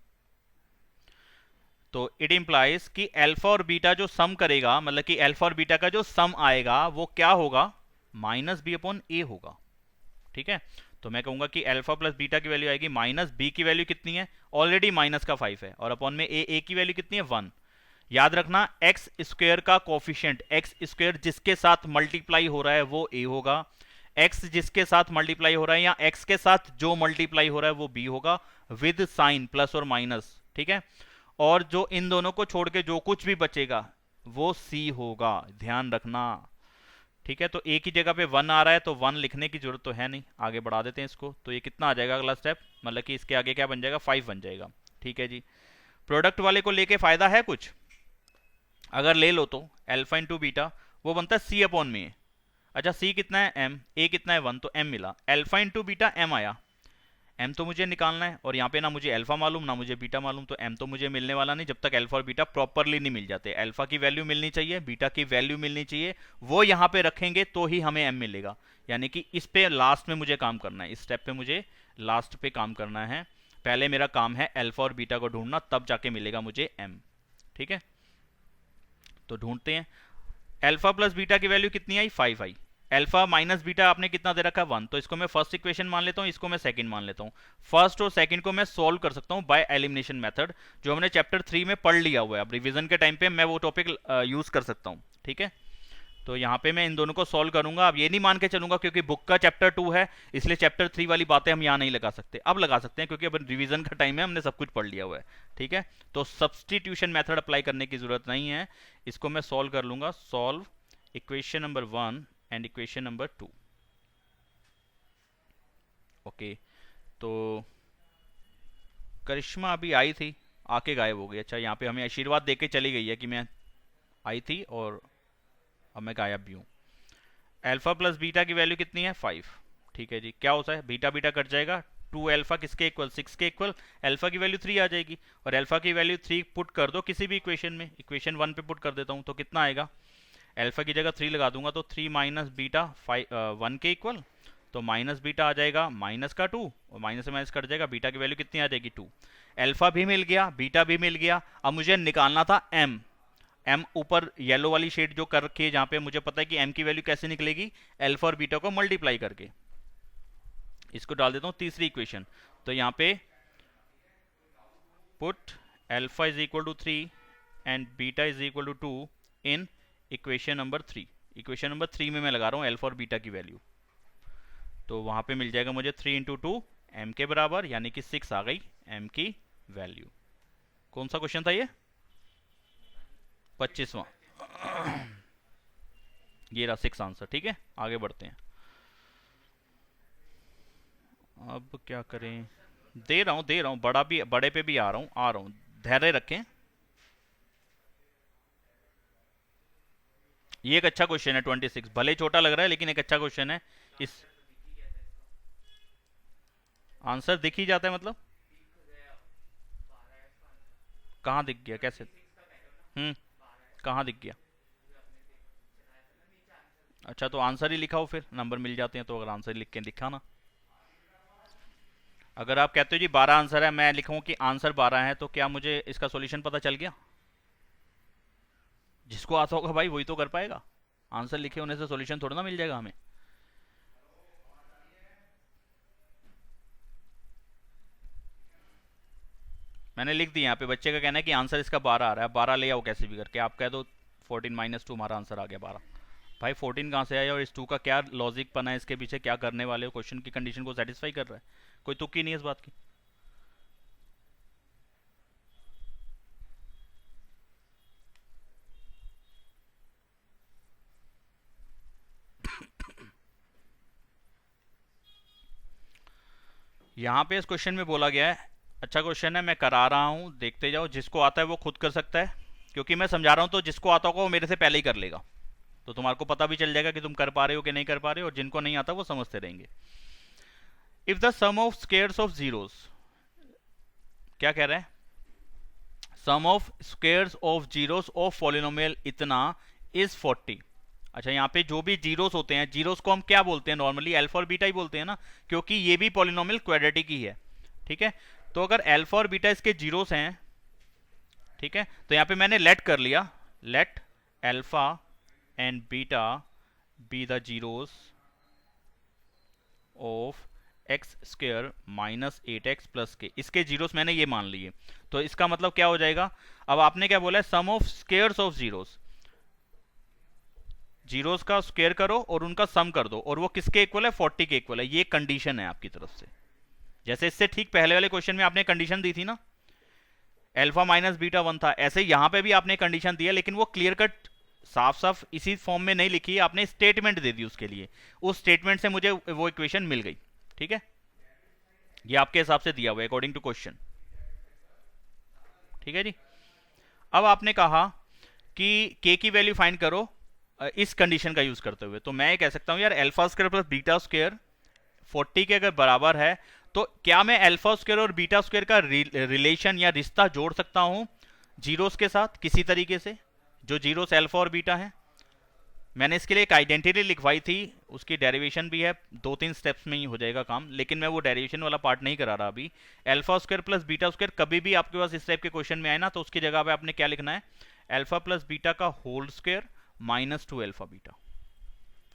तो इट इंप्लाइज कि अल्फा और बीटा जो सम करेगा, मतलब कि अल्फा और बीटा का जो सम आएगा वो क्या होगा, माइनस बी अपॉन ए होगा। ठीक है, तो मैं कहूंगा कि अल्फा प्लस बीटा की वैल्यू आएगी माइनस बी की वैल्यू कितनी है, ऑलरेडी माइनस का 5 है, और अपॉन में ए की वैल्यू कितनी है 1। याद रखना एक्स स्क्वायर का कोफिशिएंट, एक्स स्क्वायर जिसके साथ मल्टीप्लाई हो रहा है वो ए होगा, x जिसके साथ मल्टीप्लाई हो रहा है या x के साथ जो मल्टीप्लाई हो रहा है वो b होगा विद साइन प्लस और माइनस, ठीक है। और जो इन दोनों को छोड़ के जो कुछ भी बचेगा वो c होगा, ध्यान रखना, ठीक है। तो एक ही जगह पे 1 आ रहा है तो 1 लिखने की जरूरत तो है नहीं, आगे बढ़ा देते हैं इसको। तो ये कितना आ जाएगा अगला स्टेप, मतलब कि इसके आगे क्या बन जाएगा, 5 बन जाएगा, ठीक है जी। प्रोडक्ट वाले को लेके फायदा है कुछ, अगर ले लो तो अल्फा इंटू बीटा वो बनता है c अपॉन में। अच्छा c कितना है m, a कितना है 1, तो m मिला, अल्फा इंटू बीटा m आया, m तो मुझे निकालना है और यहाँ पे ना मुझे अल्फा मालूम ना मुझे बीटा मालूम, तो m तो मुझे मिलने वाला नहीं जब तक अल्फा और बीटा प्रॉपरली नहीं मिल जाते। अल्फा की वैल्यू मिलनी चाहिए, बीटा की वैल्यू मिलनी चाहिए, वो यहाँ पे रखेंगे तो ही हमें m मिलेगा। यानी कि इस पे लास्ट में मुझे काम करना है, इस स्टेप पे मुझे लास्ट पे काम करना है। पहले मेरा काम है अल्फा और बीटा को ढूंढना, तब जाके मिलेगा मुझे m, ठीक है। तो ढूंढते हैं, अल्फा प्लस बीटा की वैल्यू कितनी आई, 5 आई। अल्फा माइनस बीटा आपने कितना दे रखा है, 1, तो इसको मैं फर्स्ट इक्वेशन मान लेता हूँ, इसको मैं सेकंड मान लेता हूँ। फर्स्ट और सेकंड को मैं सॉल्व कर सकता हूँ बाय एलिमिनेशन मेथड, जो हमने चैप्टर 3 में पढ़ लिया हुआ है। अब रिवीजन के टाइम पे मैं वो टॉपिक यूज कर सकता हूँ, ठीक है। तो यहाँ पे मैं इन दोनों को सॉल्व करूंगा। अब ये नहीं मान के चलूंगा क्योंकि बुक का चैप्टर 2 है, इसलिए चैप्टर 3 वाली बातें हम यहाँ नहीं लगा सकते, अब लगा सकते हैं क्योंकि अब रिवीजन का टाइम है, हमने सब कुछ पढ़ लिया हुआ है, ठीक है। तो सब्सटीट्यूशन मेथड अप्लाई करने की जरूरत नहीं है, इसको मैं सॉल्व कर लूंगा। Solve equation number 1 and equation number 2, okay. तो करिश्मा अभी आई थी, आके गायब हो गई। अच्छा, यहाँ पे हमें आशीर्वाद देके चली गई है कि मैं आई थी और अब मैं गायब भी हूँ। अल्फा प्लस बीटा की वैल्यू कितनी है, 5, ठीक है जी। क्या होता है, बीटा बीटा कट जाएगा, 2 अल्फा किसके इक्वल, 6 के इक्वल, अल्फा की वैल्यू 3 आ जाएगी और अल्फा की वैल्यू 3 पुट कर दो किसी भी इक्वेशन में, इक्वेशन 1 पे पुट कर देता हूँ तो कितना आएगा, अल्फा की जगह 3 लगा दूंगा तो 3 माइनस बीटा 1 के इक्वल, तो माइनस बीटा आ जाएगा माइनस का 2 और माइनस से माइनस कट जाएगा, बीटा की वैल्यू कितनी आ जाएगी, 2। अल्फा भी मिल गया, बीटा भी मिल गया, अब मुझे निकालना था m। m ऊपर येलो वाली शेड जो कर रखी है जहां पे मुझे पता है कि m की वैल्यू कैसे निकलेगी, अल्फा और बीटा को मल्टीप्लाई करके। इसको डाल देता हूं तीसरी इक्वेशन, तो यहां पे put alpha is equal to 3 and beta is equal to 2 in equation number 3। Equation number 3 में मैं लगा रहा हूं अल्फा और बीटा की वैल्यू, तो वहां पे मिल जाएगा मुझे 3 इंटू 2 m के बराबर, यानी कि 6 आ गई m की वैल्यू। कौन सा क्वेश्चन था ये, 25वां। ये रहा 6 आंसर, ठीक है। आगे बढ़ते हैं, अब क्या करें, दे रहा हूं, बड़े पे भी आ रहा हूं, धैर्य रखें। ये एक अच्छा क्वेश्चन है 26, भले छोटा लग रहा है लेकिन एक अच्छा क्वेश्चन है। इस आंसर दिख ही जाता है, मतलब कहाँ दिख गया, कैसे, कहाँ दिख गया, अच्छा तो आंसर ही लिखा हो, फिर नंबर मिल जाते हैं। तो अगर आंसर लिख के दिखा ना, अगर आप कहते हो जी 12 आंसर है, मैं लिखूं कि आंसर 12 है, तो क्या मुझे इसका सॉल्यूशन पता चल गया? जिसको आता होगा भाई वही तो कर पाएगा, आंसर लिखे होने से सॉल्यूशन थोड़ा ना मिल जाएगा हमें। मैंने लिख दिया यहाँ पे, बच्चे का कहना है कि आंसर इसका 12 आ रहा है, 12 ले आओ कैसे भी करके, आप कह दो 14 माइनस 2 हमारा आंसर आ गया 12। भाई 14 कहाँ से आया और इस 2 का क्या लॉजिक बना है, इसके पीछे क्या करने वाले हो, क्वेश्चन की कंडीशन को सेटिस्फाई कर रहा है, कोई तुक ही नहीं है इस बात की। यहाँ पे इस क्वेश्चन में बोला गया है, अच्छा क्वेश्चन है, मैं करा रहा हूँ, देखते जाओ, जिसको आता है वो खुद कर सकता है, क्योंकि मैं समझा रहा हूँ तो जिसको आता होगा वो मेरे से पहले ही कर लेगा, तो तुम्हारे को पता भी चल जाएगा कि तुम कर पा रहे हो कि नहीं कर पा रहे हो, और जिनको नहीं आता वो समझते रहेंगे। If the sum of squares of zeros, क्या कह रहे हैं, sum of squares of zeros of polynomial इतना इज 40। अच्छा, यहाँ पे जो भी जीरोस होते हैं, जीरोस को हम क्या बोलते हैं नॉर्मली, अल्फा और बीटा ही बोलते हैं ना, क्योंकि ये भी पॉलिनोमियल क्वाड्रेटिक ही है, ठीक है। तो अगर अल्फा और बीटा इसके जीरोस हैं, ठीक है, तो यहाँ पे मैंने लेट कर लिया, let alpha and beta be the zeros of x square minus 8x plus के, इसके जीरोस मैंने ये मान लिए। तो इसका मतलब क्या हो जाएगा, अब आपने क्या बोला है, sum of squares of zeros, zeros का स्क्वायर करो और उनका सम कर दो, और वो किसके इक्वल है, 40 के इक्वल है। ये कंडीशन है आपकी तरफ से। जैसे इससे ठीक पहले वाले क्वेश्चन में आपने कंडीशन दी थी ना, अल्फा माइनस बीटा 1 था, ऐसे यहां पे भी आपने कंडीशन दिया, लेकिन वो क्लियर कट साफ साफ इसी फॉर्म में नहीं लिखी, आपने स्टेटमेंट दे दी उसके लिए। उस स्टेटमेंट से मुझे वो इक्वेशन मिल गई। ठीक है, ये आपके हिसाब से दिया हुआ है अकॉर्डिंग टू क्वेश्चन। ठीक है जी। अब आपने कहा कि के की वैल्यू फाइंड करो इस कंडीशन का यूज करते हुए, तो मैं कह सकता हूं यार alpha square plus beta square 40 के अगर बराबर है, तो क्या मैं अल्फा स्क्वायर और बीटा स्क्वायर का रिलेशन या रिश्ता जोड़ सकता हूं जीरोस के साथ किसी तरीके से, जो जीरोस अल्फा और बीटा है। मैंने इसके लिए एक आइडेंटिटी लिखवाई थी, उसकी डेरिवेशन भी है, 2-3 स्टेप्स में ही हो जाएगा काम, लेकिन मैं वो डेरिवेशन वाला पार्ट नहीं करा रहा अभी। Alpha square plus beta square कभी भी आपके पास इस टाइप के क्वेश्चन में आए ना, तो उसकी जगह पे आपने क्या लिखना है, अल्फा प्लस बीटा का whole square minus 2 alpha beta.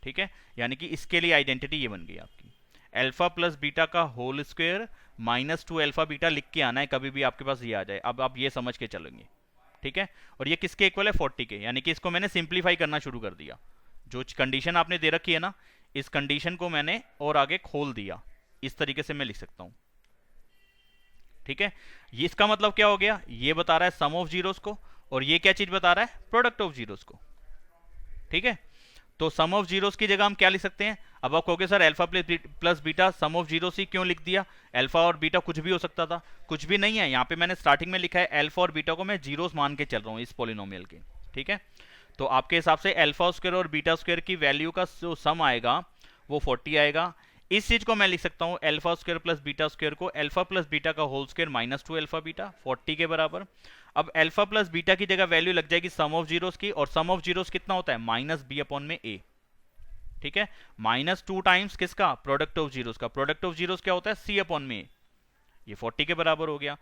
ठीक है, यानी कि इसके लिए आइडेंटिटी ये बन गई आपकी, अल्फा प्लस बीटा का whole square minus 2 alpha beta लिख के आना है, कभी भी आपके पास ये आ जाए। अब आप ये समझ के चलेंगे। ठीक है, और ये किसके इक्वल है, 40 के, यानी कि इसको मैंने सिंप्लीफाई करना शुरू कर दिया। जो कंडीशन आपने दे रखी है ना, इस कंडीशन को मैंने और आगे खोल दिया, इस तरीके से मैं लिख सकता हूं। ठीक है, ये इसका मतलब क्या हो गया, ये बता रहा है सम ऑफ जीरोस को, और ये क्या चीज बता रहा है, प्रोडक्ट ऑफ जीरोस को। ठीक है, तो सम ऑफ जीरोस की जगह हम क्या लिख सकते हैं। अब आप कहोगे sir alpha plus beta sum of zeros ही क्यों लिख दिया, अल्फा और बीटा कुछ भी हो सकता था। कुछ भी नहीं है, यहाँ पे मैंने स्टार्टिंग में लिखा है अल्फा और बीटा को मैं जीरोस मान के चल रहा हूँ इस पॉलिनोमियल के। ठीक है, तो आपके हिसाब से अल्फा स्क्वायर और बीटा स्क्वायर की वैल्यू का जो सम आएगा वो 40 आएगा। इस चीज को मैं लिख सकता हूं alpha square plus beta square को अल्फा प्लस बीटा का whole square minus 2 alpha beta 40 के बराबर। अब अल्फा प्लस बीटा की जगह वैल्यू लग जाएगी सम ऑफ जीरोस की, और सम ऑफ जीरोस कितना होता है, माइनस बी अपॉन में ए। ठीक है, माइनस 2 टाइम्स किसका, प्रोडक्ट ऑफ जीरोस का। प्रोडक्ट ऑफ जीरोस क्या होता है, सी अपॉन में ए। ये 40 के बराबर हो गया।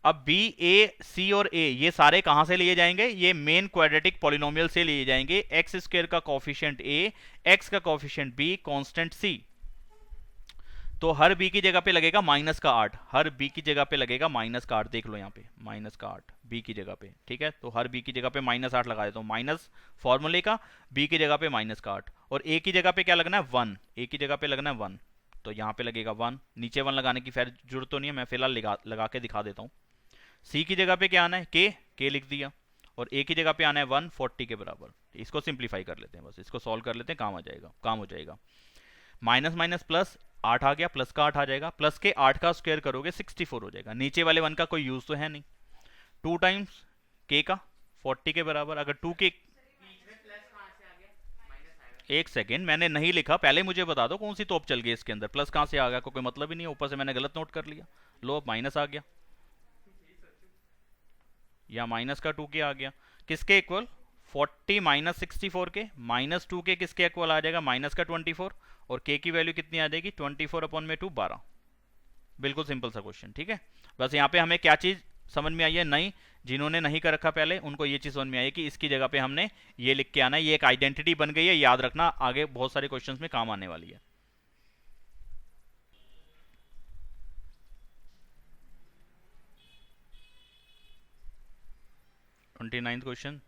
अब बी, ए, सी और ए ये सारे कहां से लिए जाएंगे, ये मेन क्वाड्रेटिक पॉलिनोमियल से लिए जाएंगे। एक्स स्क्वायर का कोफिशिएंट ए, एक्स का कोफिशिएंट बी, कांस्टेंट सी। तो हर बी की जगह पे लगेगा माइनस का 8, हर बी की जगह पे लगेगा माइनस का 8। देख लो यहाँ पे माइनस का 8 बी की जगह पे। ठीक है, तो हर बी की जगह पे माइनस 8 लगा देता हूँ, माइनस फॉर्मूले का, बी की जगह पे माइनस का 8। और ए की जगह पे क्या लगना है, 1, ए की जगह पे लगना है 1, तो यहाँ पे लगेगा 1। नीचे 1 लगाने की फिर जरूरत तो नहीं है, मैं फिलहाल लगा के दिखा देता हूँ। सी की जगह पे क्या आना है, के लिख दिया, और ए की जगह पे आना है 140 के बराबर। इसको सिंप्लीफाई कर लेते हैं, बस इसको सॉल्व कर लेते हैं, काम हो जाएगा। माइनस माइनस प्लस 8 आ गया, प्लस का 8 आ जाएगा, प्लस के 8 का स्क्वायर करोगे 64 हो जाएगा। नीचे वाले 1 का कोई यूज तो है नहीं। 2 टाइम्स के का 40 के बराबर, अगर 2 के, एक सेकेंड मैंने नहीं लिखा, पहले मुझे बता दो कौन सी तोप चल गई इसके अंदर, प्लस कहां से आ गया, कोई मतलब ही नहीं है, ऊपर से मैंने गलत नोट कर लिया। लो माइनस आ गया, या माइनस का 2 के आ गया, किसके इक्वल, 40 माइनस 64 के, माइनस 2 के किसके इक्वल आ जाएगा, माइनस का 24, और के की वैल्यू कितनी आ जाएगी, 24 अपॉन में 2 12। बिल्कुल सिंपल सा क्वेश्चन। ठीक है, बस यहाँ पे हमें क्या चीज समझ में आई है, नहीं, जिन्होंने नहीं कर रखा पहले उनको ये चीज समझ में आई है कि इसकी जगह पे हमने ये लिख के आना है। ये एक आइडेंटिटी बन गई है, याद रखना, आगे बहुत सारे क्वेश्चंस में काम आने वाली है। क्वेश्चन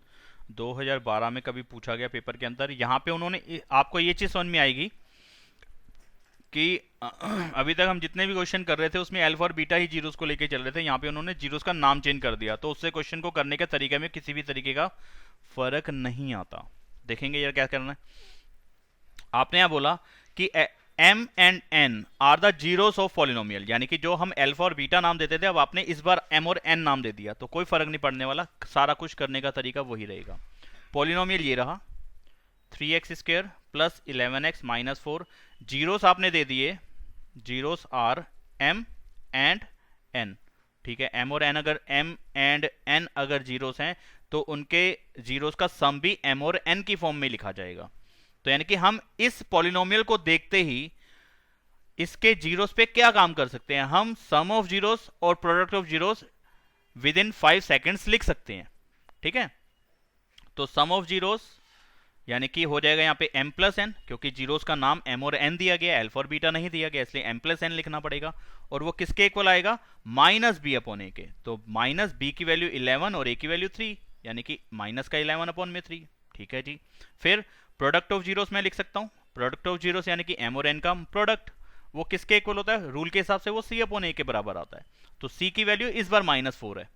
2012 में कभी पूछा गया पेपर के अंदर। यहाँ पे उन्होंने, आपको ये चीज समझ में आएगी कि अभी तक हम जितने भी क्वेश्चन कर रहे थे उसमें अल्फा और बीटा ही जीरोस को लेके चल रहे थे, यहाँ पे उन्होंने जीरोस का नाम चेंज कर दिया, तो उससे क्वेश्चन को करने के तरीके में किसी भी तरीके का फर्क नहीं आता। देखेंगे यार क्या करना है। आपने यहाँ बोला कि M and N are the zeros of polynomial, यानी कि जो हम अल्फा और बीटा नाम देते थे, अब आपने इस बार एम और एन नाम दे दिया, तो कोई फर्क नहीं पड़ने वाला, सारा कुछ करने का तरीका वही रहेगा। पॉलिनोमियल ये रहा 3x square plus 11x minus 4, zeros आपने दे दिए, zeros are m and n। ठीक है, m और n, अगर m एंड n अगर जीरोस हैं तो उनके जीरोस का सम भी m और n की फॉर्म में लिखा जाएगा। तो यानी कि हम इस पॉलिनोमियल को देखते ही इसके जीरोस पे क्या काम कर सकते हैं, हम सम ऑफ जीरोस और product of zeros with in 5 seconds लिख सकते हैं। ठीक है, तो सम ऑफ जीरोस यानी कि हो जाएगा यहाँ पे m प्लस एन, क्योंकि जीरोस का नाम m और n दिया गया, अल्फा और बीटा नहीं दिया गया, इसलिए m प्लस एन लिखना पड़ेगा। और वो किसके इक्वल आएगा, माइनस बी अपॉन ए के। तो माइनस बी की वैल्यू 11 और a की वैल्यू 3, यानी कि माइनस का 11 अपॉन में 3। ठीक है जी, फिर प्रोडक्ट ऑफ जीरोस मैं लिख सकता हूँ, प्रोडक्ट ऑफ जीरोस यानी कि m और n का प्रोडक्ट, वो किसके इक्वल होता है, रूल के हिसाब से वो c अपॉन a के बराबर आता है। तो c की वैल्यू इस बार -4 है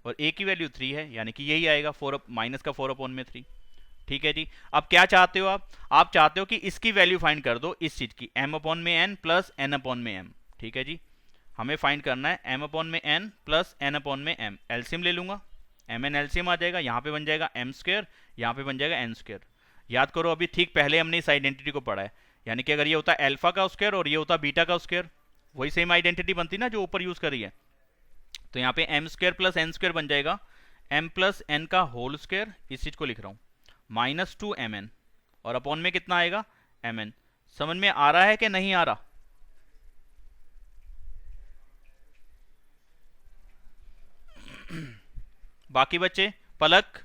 और a की वैल्यू 3 है, यानी कि यही आएगा माइनस का 4 अपॉन में 3। ठीक है जी। अब क्या चाहते हो आप चाहते हो कि इसकी वैल्यू फाइंड कर दो इस चीज की, m अपॉन में n प्लस n अपॉन में m। ठीक है जी, हमें फाइंड करना है m अपॉन में n प्लस n अपॉन में m। एलसीएम ले लूंगा, m n एलसीएम आ जाएगा, यहाँ पे बन जाएगा m स्क्वायर, यहाँ पे बन जाएगा n स्क्वायर। याद करो अभी ठीक पहले हमने इस आइडेंटिटी को पढ़ा है, यानी कि अगर ये होता अल्फा का स्क्वायर और ये होता बीटा का स्क्वायर, वही सेम आइडेंटिटी बनती ना जो ऊपर यूज करी है। तो यहाँ पे m square plus n square बन जाएगा, m प्लस n का होल स्क्वायर, इस चीज को लिख रहा हूँ, -2mn और अपॉन में कितना आएगा mn। समझ में आ रहा है कि नहीं आ रहा? बाकी बच्चे, पलक,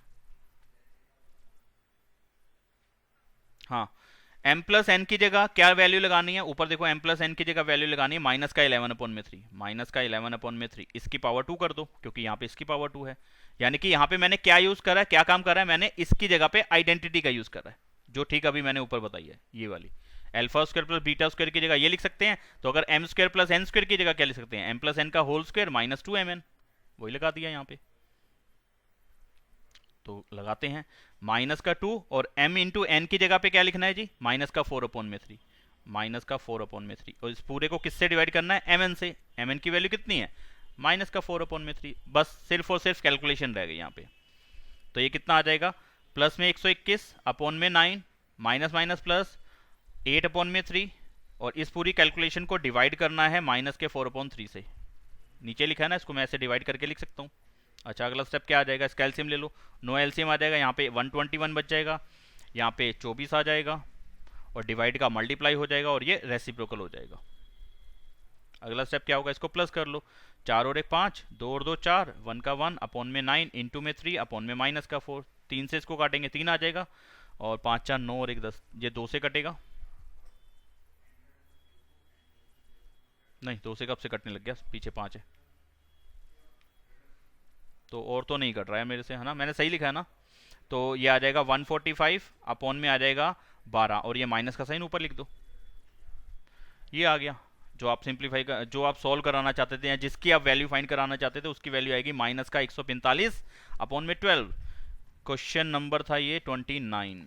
हाँ, m प्लस एन की जगह क्या वैल्यू लगानी है, ऊपर देखो m प्लस एन की जगह वैल्यू लगानी है माइनस का 11 अपॉन में 3, माइनस का 11 अपॉन में 3, इसकी पावर 2 कर दो क्योंकि यहाँ पे इसकी पावर 2 है। यानी कि यहाँ पे मैंने क्या यूज करा है, क्या काम करा है, मैंने इसकी जगह पे आइडेंटिटी का यूज करा है, जो ठीक अभी मैंने ऊपर बताई है ये वाली। Alpha square plus beta square की जगह ये लिख सकते हैं, तो अगर m square plus N square की जगह क्या लिख सकते हैं, m प्लस एन का होल स्क्वायर -2mn, वही लगा दिया यहाँ पे। तो लगाते हैं माइनस का 2 और m इंटू एन की जगह पे क्या लिखना है जी, माइनस का 4 अपॉन में 3, माइनस का 4 अपॉन में 3, और इस पूरे को किससे डिवाइड करना है, mn से। mn की वैल्यू कितनी है, माइनस का 4 अपॉन में 3। बस सिर्फ और सिर्फ कैलकुलेशन रह गई यहाँ पे। तो ये कितना आ जाएगा, प्लस में 121 अपॉन में 9, माइनस माइनस प्लस 8 अपॉन में 3, और इस पूरी कैलकुलेशन को डिवाइड करना है माइनस के 4 अपॉन 3 से। नीचे लिखा है ना, इसको मैं ऐसे डिवाइड करके लिख सकता हूँ। अच्छा, अगला स्टेप क्या आ जाएगा, इसका एलसीएम ले लो, नो एलसीएम आ जाएगा, यहाँ पे 121 बच जाएगा, यहाँ पे 24 आ जाएगा, और डिवाइड का मल्टीप्लाई हो जाएगा और ये रेसिप्रोकल हो जाएगा। अगला स्टेप क्या होगा, इसको प्लस कर लो, 4 और 1 5, 2 और 2 4, 1 का 1 अपॉन में 9 इंटू में 3 अपॉन में माइनस का 4, 3 से इसको काटेंगे 3 आ जाएगा, और 5 4 9 और 1 10, ये 2 से कटेगा, नहीं 2 से कब से कटने लग गया, पीछे 5 है, तो और तो नहीं कट रहा है मेरे से, है ना, मैंने सही लिखा है ना। तो ये आ जाएगा 145 अपॉन में आ जाएगा 12, और ये माइनस का साइन ऊपर लिख दो, ये आ गया। जो आप सिंप्लीफाई का, जो आप सॉल्व कराना चाहते थे या जिसकी आप वैल्यू फाइंड कराना चाहते थे, उसकी वैल्यू आएगी माइनस का 145 अपॉन में 12। क्वेश्चन नंबर था ये 29।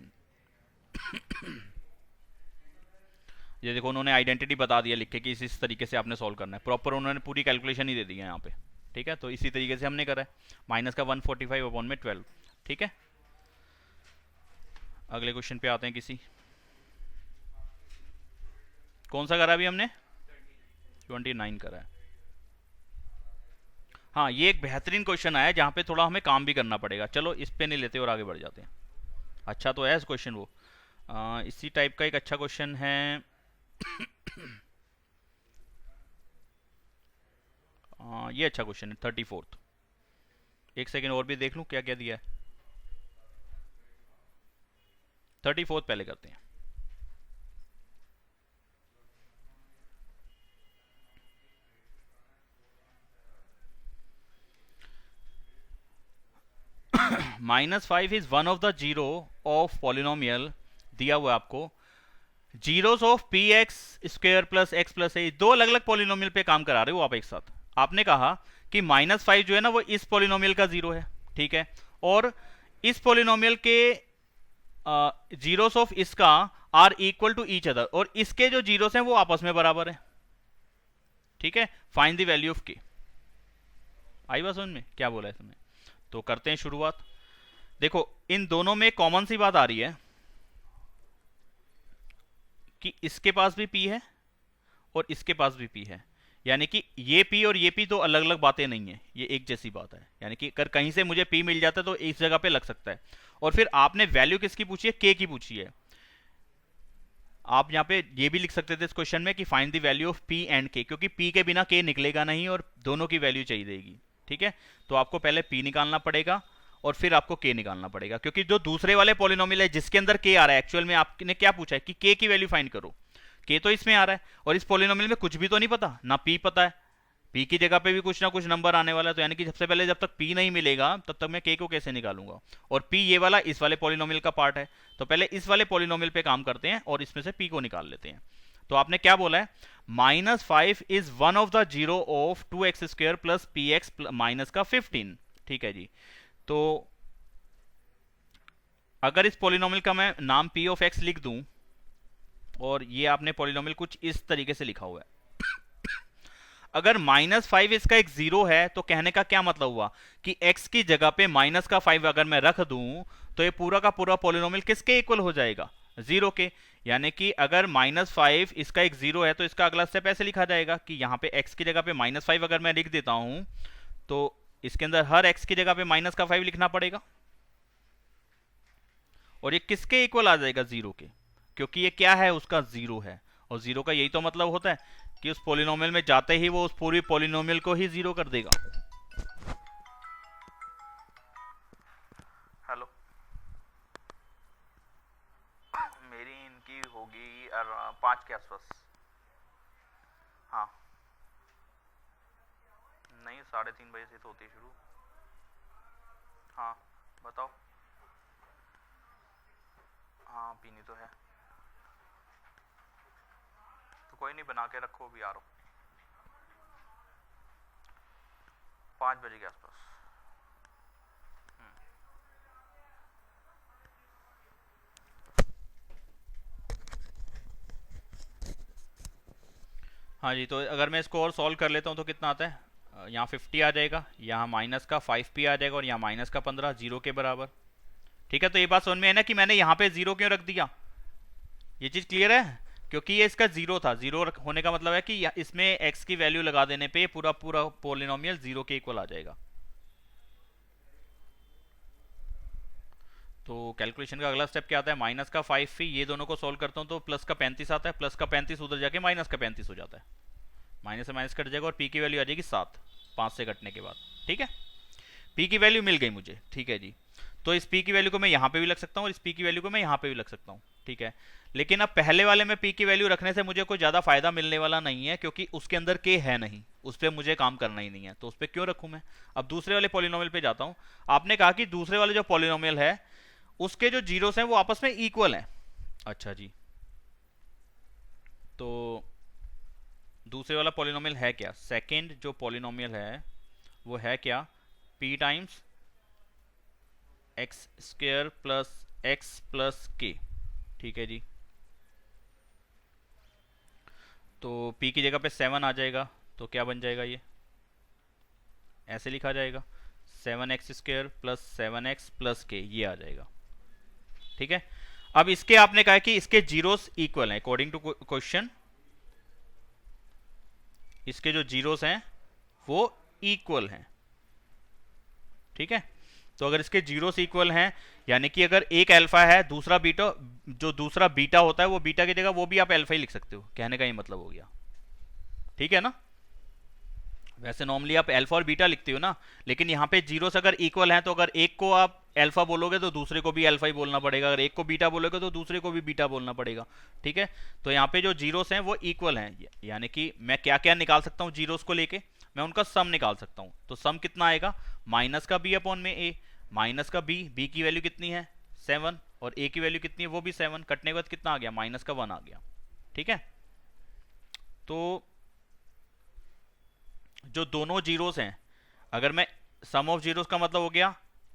ये देखो उन्होंने आइडेंटिटी बता दिया लिख के कि इस तरीके से आपने सॉल्व करना है, प्रॉपर उन्होंने पूरी कैलकुलेशन ही दे दी है यहाँ पे। ठीक है, तो इसी तरीके से हमने करा है, माइनस का 145 अपॉन में 12। ठीक है, अगले क्वेश्चन पे आते हैं। किसी कौन सा करा अभी हमने, 29 करा है। हाँ, ये एक बेहतरीन क्वेश्चन आया जहां पे थोड़ा हमें काम भी करना पड़ेगा। चलो इस पे नहीं लेते और आगे बढ़ जाते हैं। अच्छा तो है इस क्वेश्चन, वो इसी टाइप का एक अच्छा क्वेश्चन है। ये अच्छा क्वेश्चन है, 34th। एक सेकेंड और भी देख लूं क्या क्या दिया है। 34th पहले करते हैं। -5 is one of the zero of polynomial, दिया हुआ आपको, zeros of p x square plus x plus a. दो अलग अलग पॉलिनोमियल पे काम करा रहे हो आप एक साथ। आपने कहा कि -5 जो है ना वो इस पॉलिनोमियल का जीरो है, ठीक है, और इस पॉलिनोमियल के जीरोस ऑफ इसका are equal to each other, और इसके जो जीरोस हैं वो आपस में बराबर है। ठीक है, फाइंड द वैल्यू ऑफ के। आई बात समझ में, क्या बोला है इसमें? तो करते हैं शुरुआत। देखो इन दोनों में कॉमन सी बात आ रही है कि इसके पास भी पी है और इसके पास भी पी है, यानी कि ये पी और ये पी तो अलग अलग बातें नहीं है, ये एक जैसी बात है। यानी कि अगर कहीं से मुझे पी मिल जाता है तो इस जगह पे लग सकता है। और फिर आपने वैल्यू किसकी पूछी है, के की पूछी है। आप यहां पे ये भी लिख सकते थे इस क्वेश्चन में कि find the value of P and के, क्योंकि पी के बिना के निकलेगा नहीं और दोनों की वैल्यू चाहिए देगी। ठीक है, तो आपको पहले पी निकालना पड़ेगा और फिर आपको के निकालना पड़ेगा, क्योंकि जो दूसरे वाले पॉलिनोमियल है जिसके अंदर के आ रहा है, एक्चुअल में आपने क्या पूछा है कि के की वैल्यू फाइंड करो। के तो इसमें आ रहा है और इस पॉलिनोमियल में कुछ भी तो नहीं पता, ना पी पता है, p की जगह पे भी कुछ ना कुछ नंबर आने वाला है, तो यानी कि सबसे पहले जब तक p नहीं मिलेगा तब तक मैं k को कैसे निकालूंगा, और p ये वाला इस वाले पॉलिनोमियल का पार्ट है, तो पहले इस वाले पॉलिनोमियल पे काम करते हैं और इसमें से p को निकाल लेते हैं। तो आपने क्या बोला है, -5 is one of the zero of 2x² plus P x minus का 15। ठीक है जी। तो अगर इस पॉलिनोमियल का मैं नाम p ऑफ x लिख दूं, और ये आपने पॉलिनोमियल कुछ इस तरीके से लिखा हुआ है, अगर -5 इसका एक जीरो है तो कहने का क्या मतलब हुआ कि x की जगह पे -5 अगर मैं रख दूं तो ये पूरा का पूरा पॉलिनोमियल किसके इक्वल हो जाएगा, जीरो के। यानी कि अगर -5 इसका एक जीरो है तो इसका अगला स्टेप ऐसे लिखा जाएगा कि यहाँ पे x की जगह पे -5 अगर मैं लिख देता हूं तो इसके अंदर हर x की जगह पे -5 लिखना पड़ेगा, और ये किसके इक्वल आ जाएगा, जीरो के, क्योंकि ये क्या है, उसका जीरो है। और जीरो का यही तो मतलब होता है कि उस पॉलिनोमियल में जाते ही वो उस पूरी पॉलिनोमियल को ही जीरो कर देगा। हेलो, मेरी इनकी होगी 5 के आसपास। हाँ, नहीं 3:30 बजे से तो होती है शुरू। हाँ बताओ। हाँ पीनी तो है, तो कोई नहीं बना के रखो, भी आ रहा हूँ 5 बजे के आसपास। हाँ जी, तो अगर मैं इसको और सॉल्व कर लेता हूँ तो कितना आता है, यहाँ 50 आ जाएगा, यहाँ माइनस का 5p आ जाएगा, और यहाँ माइनस का 15, जीरो के बराबर। ठीक है, तो ये बात समझ में है ना कि मैंने यहाँ पे जीरो क्यों रख दिया, ये चीज़ क्लियर है, क्योंकि ये इसका जीरो था। जीरो होने का मतलब है कि इसमें x की वैल्यू लगा देने पे पूरा पूरा पॉलिनोमियल जीरो के इक्वल आ जाएगा। तो कैलकुलेशन का अगला स्टेप क्या आता है, माइनस का 5p, ये दोनों को सोल्व करता हूँ तो प्लस का 35 आता है, प्लस का 35 उधर जाके माइनस का 35 हो जाता है, माइनस से माइनस कट जाएगा, और p की वैल्यू आ जाएगी 7, 5 से कटने के बाद। ठीक है, p की वैल्यू मिल गई मुझे। ठीक है जी, तो इस p की वैल्यू को मैं यहाँ पे भी लग सकता हूँ और इस p की वैल्यू को मैं यहाँ पे भी लग सकता हूँ। ठीक है, लेकिन अब पहले वाले में p की वैल्यू रखने से मुझे कोई ज़्यादा फायदा मिलने वाला नहीं है, क्योंकि उसके अंदर k है नहीं, उस पर मुझे काम करना ही नहीं है, तो उस पर क्यों रखूँ मैं। अब दूसरे वाले पॉलिनोमियल पे जाता हूँ। आपने कहा कि दूसरे वाले जो पॉलिनोमियल है उसके जो जीरोस हैं वो आपस में इक्वल हैं। अच्छा जी, तो दूसरे वाला पॉलिनोमियल है क्या, सेकंड जो पॉलिनोमियल है वो है क्या, p times x² plus x plus k। ठीक है जी, तो p की जगह पे 7 आ जाएगा, तो क्या बन जाएगा, ये ऐसे लिखा जाएगा 7x² plus 7x plus k, ये आ जाएगा। ठीक है, अब इसके आपने कहा कि इसके जीरोस इक्वल हैं अकॉर्डिंग टू क्वेश्चन, इसके जो जीरोस हैं वो इक्वल हैं। ठीक है, तो अगर इसके जीरोस इक्वल हैं, यानी कि अगर एक अल्फा है दूसरा बीटा, जो दूसरा बीटा होता है वो बीटा की जगह वो भी आप अल्फा ही लिख सकते हो, कहने का ये मतलब हो गया। ठीक है ना, वैसे नॉर्मली आप अल्फा और बीटा लिखते हो ना, लेकिन यहाँ पे जीरोस अगर इक्वल हैं तो अगर एक को आप अल्फा बोलोगे तो दूसरे को भी अल्फा ही बोलना पड़ेगा, अगर एक को बीटा बोलोगे तो दूसरे को भी बीटा बोलना पड़ेगा। ठीक है, तो यहाँ पे जो जीरोस हैं वो इक्वल हैं, यानी कि मैं क्या क्या निकाल सकता हूँ जीरोस को लेके, मैं उनका सम निकाल सकता हूँ। तो सम कितना आएगा, माइनस का b अपॉन में a, माइनस का b की वैल्यू कितनी है 7, और a की वैल्यू कितनी है वो भी 7, कटने के बाद कितना आ गया, माइनस का 1 आ गया। ठीक है, तो जो दोनों जीरोस हैं, अगर मैं सम ऑफ जीरोस का मतलब हो गया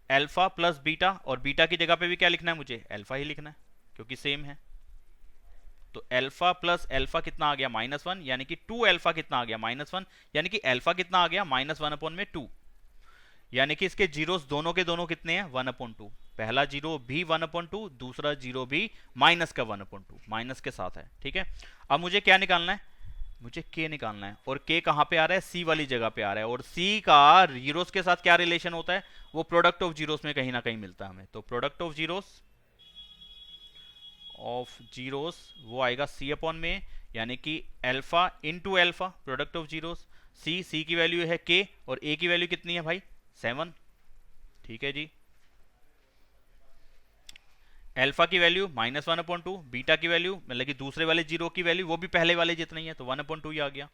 अल्फा प्लस बीटा, और बीटा की जगह पे भी क्या लिखना है मुझे, अल्फा ही लिखना है क्योंकि सेम है। तो अल्फा प्लस अल्फा कितना आ गया, -1, यानी कि 2 अल्फा कितना आ गया, -1, यानी कि अल्फा कितना आ गया, -1 अपॉन में 2, यानी कि इसके जीरोस दोनों के दोनों कितने हैं, 1/2। पहला जीरो भी 1/2, दूसरा जीरो भी माइनस का 1/2, माइनस के साथ है। ठीक है, अब मुझे क्या निकालना है, मुझे k निकालना है, और k कहाँ पे आ रहा है, c वाली जगह पे आ रहा है, और c का जीरोस के साथ क्या रिलेशन होता है, वो प्रोडक्ट ऑफ जीरोस में कहीं ना कहीं मिलता है हमें। तो प्रोडक्ट ऑफ जीरोस वो आएगा c अपॉन में, यानी कि alpha into alpha, product of zeros, c की वैल्यू है k, और a की वैल्यू कितनी है भाई 7। ठीक है जी, अल्फा की वैल्यू -1/2, बीटा की वैल्यू मतलब कि दूसरे वाले जीरो की वैल्यू वो भी पहले वाले जितना ही है, तो 1/2 ही आ गया।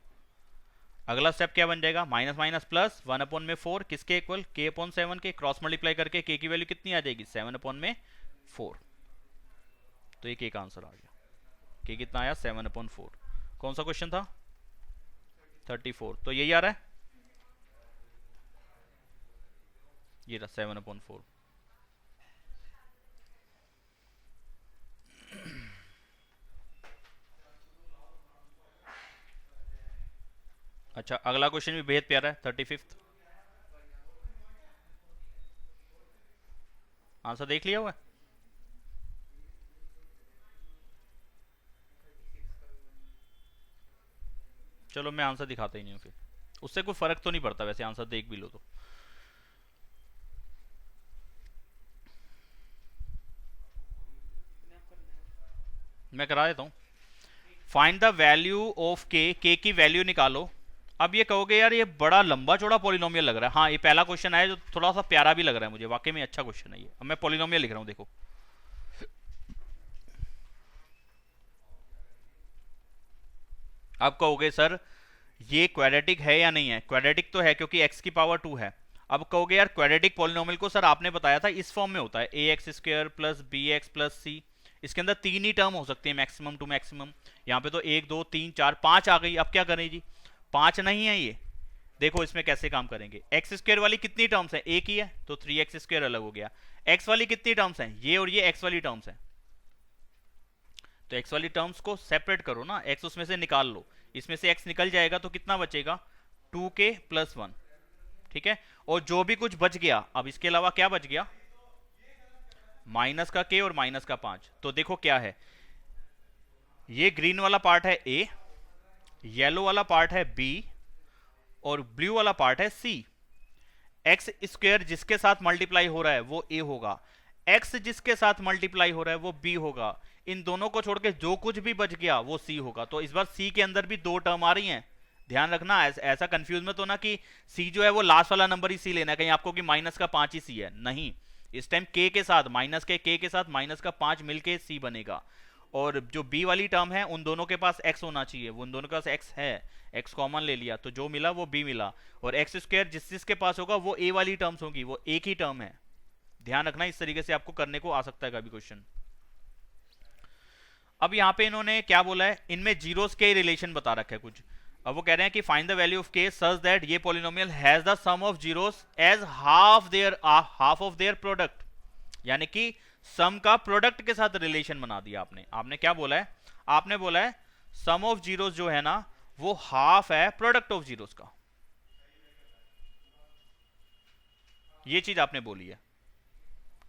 अगला स्टेप क्या बन जाएगा, माइनस माइनस प्लस, 1/4 किसके इक्वल, k/7 के, क्रॉस मल्टीप्लाई करके k की वैल्यू कितनी आ जाएगी, 7/4। तो ये k का आंसर आ गया। k कितना आया, 7/4। कौन सा क्वेश्चन था, 34। तो यही आ रहा है, ये रहा 7/4। अच्छा, अगला क्वेश्चन भी बेहद प्यारा है, 35। आंसर देख लिया हुआ है। चलो मैं आंसर दिखाता ही नहीं हूँ फिर, उससे कोई फर्क तो नहीं पड़ता वैसे, आंसर देख भी लो तो। मैं करा देता हूँ। फाइंड द वैल्यू ऑफ के की वैल्यू निकालो। अब ये कहोगे यार ये बड़ा लंबा चौड़ा पॉलिनोमियल लग रहा है। हाँ, ये पहला क्वेश्चन है जो थोड़ा सा प्यारा भी लग रहा है मुझे, वाकई में अच्छा क्वेश्चन है ये। अब मैं पॉलिनोमियल लिख रहा हूँ, देखो। अब कहोगे सर ये क्वाड्रेटिक है या नहीं है, क्वाड्रेटिक तो है क्योंकि x की पावर 2 है। अब कहोगे यार क्वाड्रेटिक पॉलिनोमियल को सर आपने बताया था इस फॉर्म में होता है, ax² plus bx plus c। इसके अंदर 3 ही टर्म हो सकती है मैक्सिमम टू मैक्सिमम। यहाँ पे तो 1 2 3 4 5 आ गई। अब क्या करें जी, 5 नहीं है ये। देखो इसमें कैसे काम करेंगे, x² वाली कितनी टर्म्स है, एक ही है तो 3x² अलग हो गया। x वाली कितनी टर्म्स हैं, ये और ये x वाली टर्म्स हैं। तो x वाली टर्म्स को सेपरेट करो ना, x उसमें से निकाल लो। इसमें से x निकल जाएगा तो कितना बचेगा, 2k + 1। ठीक है, और जो भी कुछ बच गया, अब इसके अलावा क्या बच गया, माइनस का k और माइनस का 5। तो देखो क्या है, ये ग्रीन वाला पार्ट है a, येलो वाला पार्ट है b और ब्लू वाला पार्ट है c। x² जिसके साथ मल्टीप्लाई हो रहा है वो a होगा, x जिसके साथ मल्टीप्लाई हो रहा है वो b होगा। इन दोनों को छोड़ के जो कुछ भी बच गया वो c होगा। तो इस बार c के अंदर भी 2 टर्म आ रही हैं, ध्यान रखना। ऐसा कंफ्यूज मत होना कि c जो है वो लास्ट वाला नंबर ही c लेना है, कहीं आपको कि माइनस का 5 ही c है, नहीं। इस टाइम k के साथ माइनस के k के साथ माइनस का 5 मिलके c बनेगा। और जो b वाली टर्म है उन दोनों के पास x होना चाहिए, वो उन दोनों के पास x है, x कॉमन ले लिया तो जो मिला वो b मिला। और x² जिस जिसके पास होगा वो a वाली टर्म्स होगी, वो एक ही टर्म है। ध्यान रखना, इस तरीके से आपको करने को आ सकता है कभी क्वेश्चन। अब यहाँ पे इन्होंने क्या बोला है, इनमें जीरोस के रिलेशन बता रखा है कुछ। अब वो कह रहे हैं कि find the value of k such that ये polynomial has the sum of zeros as half of their product. यानी कि सम का प्रोडक्ट के साथ रिलेशन बना दिया आपने। आपने क्या बोला है, आपने बोला है सम ऑफ जीरोस जो है ना वो हाफ है प्रोडक्ट ऑफ जीरोस का, ये चीज आपने बोली है।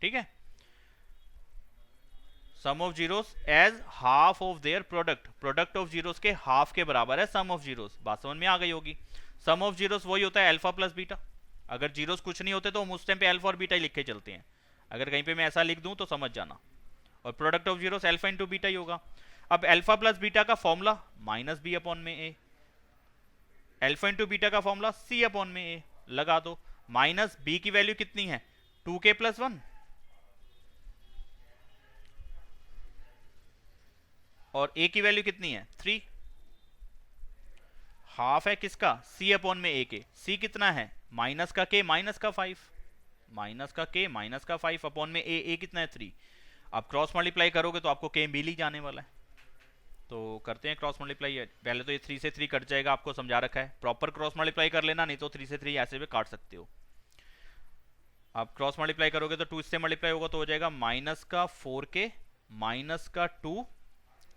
ठीक है, sum of zeros as half of their product, product of zeros के हाफ के बराबर है सम ऑफ जीरोस। बात समझ में आ गई होगी। सम ऑफ जीरोस वही होता है अल्फा प्लस बीटा। अगर जीरोस कुछ नहीं होते तो हम उस टाइम पे अल्फा और बीटा ही लिख के चलते हैं। अगर कहीं पे मैं ऐसा लिख दूं तो समझ जाना। और product of zeros alpha into beta ही होगा। अब अल्फा प्लस बीटा का formula -b/a, alpha into beta का फॉर्मूला c/a। लगा दो, माइनस b की वैल्यू कितनी है, 2k + 1, और a की वैल्यू कितनी है, 3। हाफ है किसका, c/a के। c कितना है, माइनस का k माइनस का 5, माइनस का k माइनस का 5 अपॉन में a कितना है, 3। अब क्रॉस मल्टीप्लाई करोगे तो आपको k मिल ही जाने वाला है। तो करते हैं क्रॉस मल्टीप्लाई। पहले तो ये 3 से 3 कट जाएगा, आपको समझा रखा है। प्रॉपर क्रॉस मल्टीप्लाई कर लेना, नहीं तो 3 से 3 ऐसे भी काट सकते हो। आप क्रॉस मल्टीप्लाई करोगे तो 2 इससे मल्टीप्लाई होगा तो हो जाएगा माइनस का 4k माइनस का 2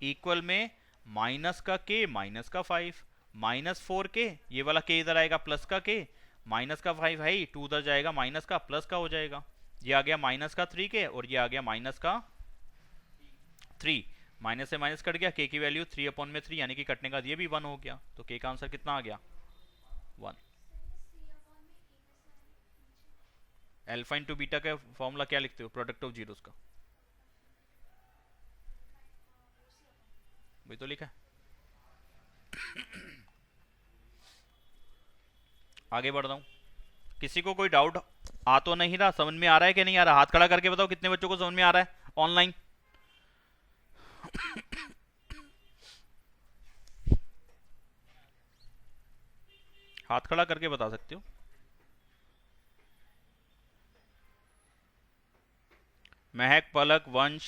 इक्वल में माइनस का k माइनस का 5 माइनस 4k, ये वाला k इधर आएगा प्लस का k, माइनस का 5 है ही, 2 उधर जाएगा माइनस का प्लस का हो जाएगा। ये आ गया माइनस का 3k और ये आ गया माइनस का 3। माइनस से माइनस कट गया, k की वैल्यू 3/3 यानी कि कटने का ये भी 1 हो गया। तो k का आंसर कितना आ गया, 1। अल्फा इंटू बीटा का फॉर्मूला क्या लिखते हो, प्रोडक्ट ऑफ जीरोस का, वही तो लिखा है। आगे बढ़ रहा हूं, किसी को कोई डाउट आ तो नहीं रहा, समझ में आ रहा है कि नहीं आ रहा, हाथ खड़ा करके बताओ कितने बच्चों को समझ में आ रहा है ऑनलाइन। हाथ खड़ा करके बता सकते हो। महक, पलक, वंश,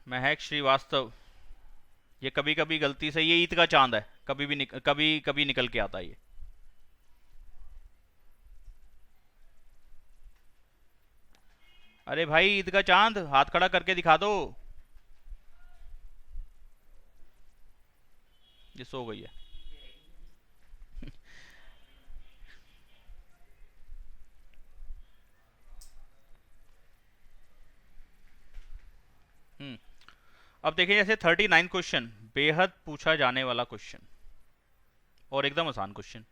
महक श्रीवास्तव। ये कभी कभी गलती से, ये ईद का चांद है, कभी भी कभी कभी निकल के आता है ये। अरे भाई ईद का चांद, हाथ खड़ा करके दिखा दो। ये सो गई है। हम्म। अब देखिए जैसे 39 क्वेश्चन, बेहद पूछा जाने वाला क्वेश्चन और एकदम आसान क्वेश्चन।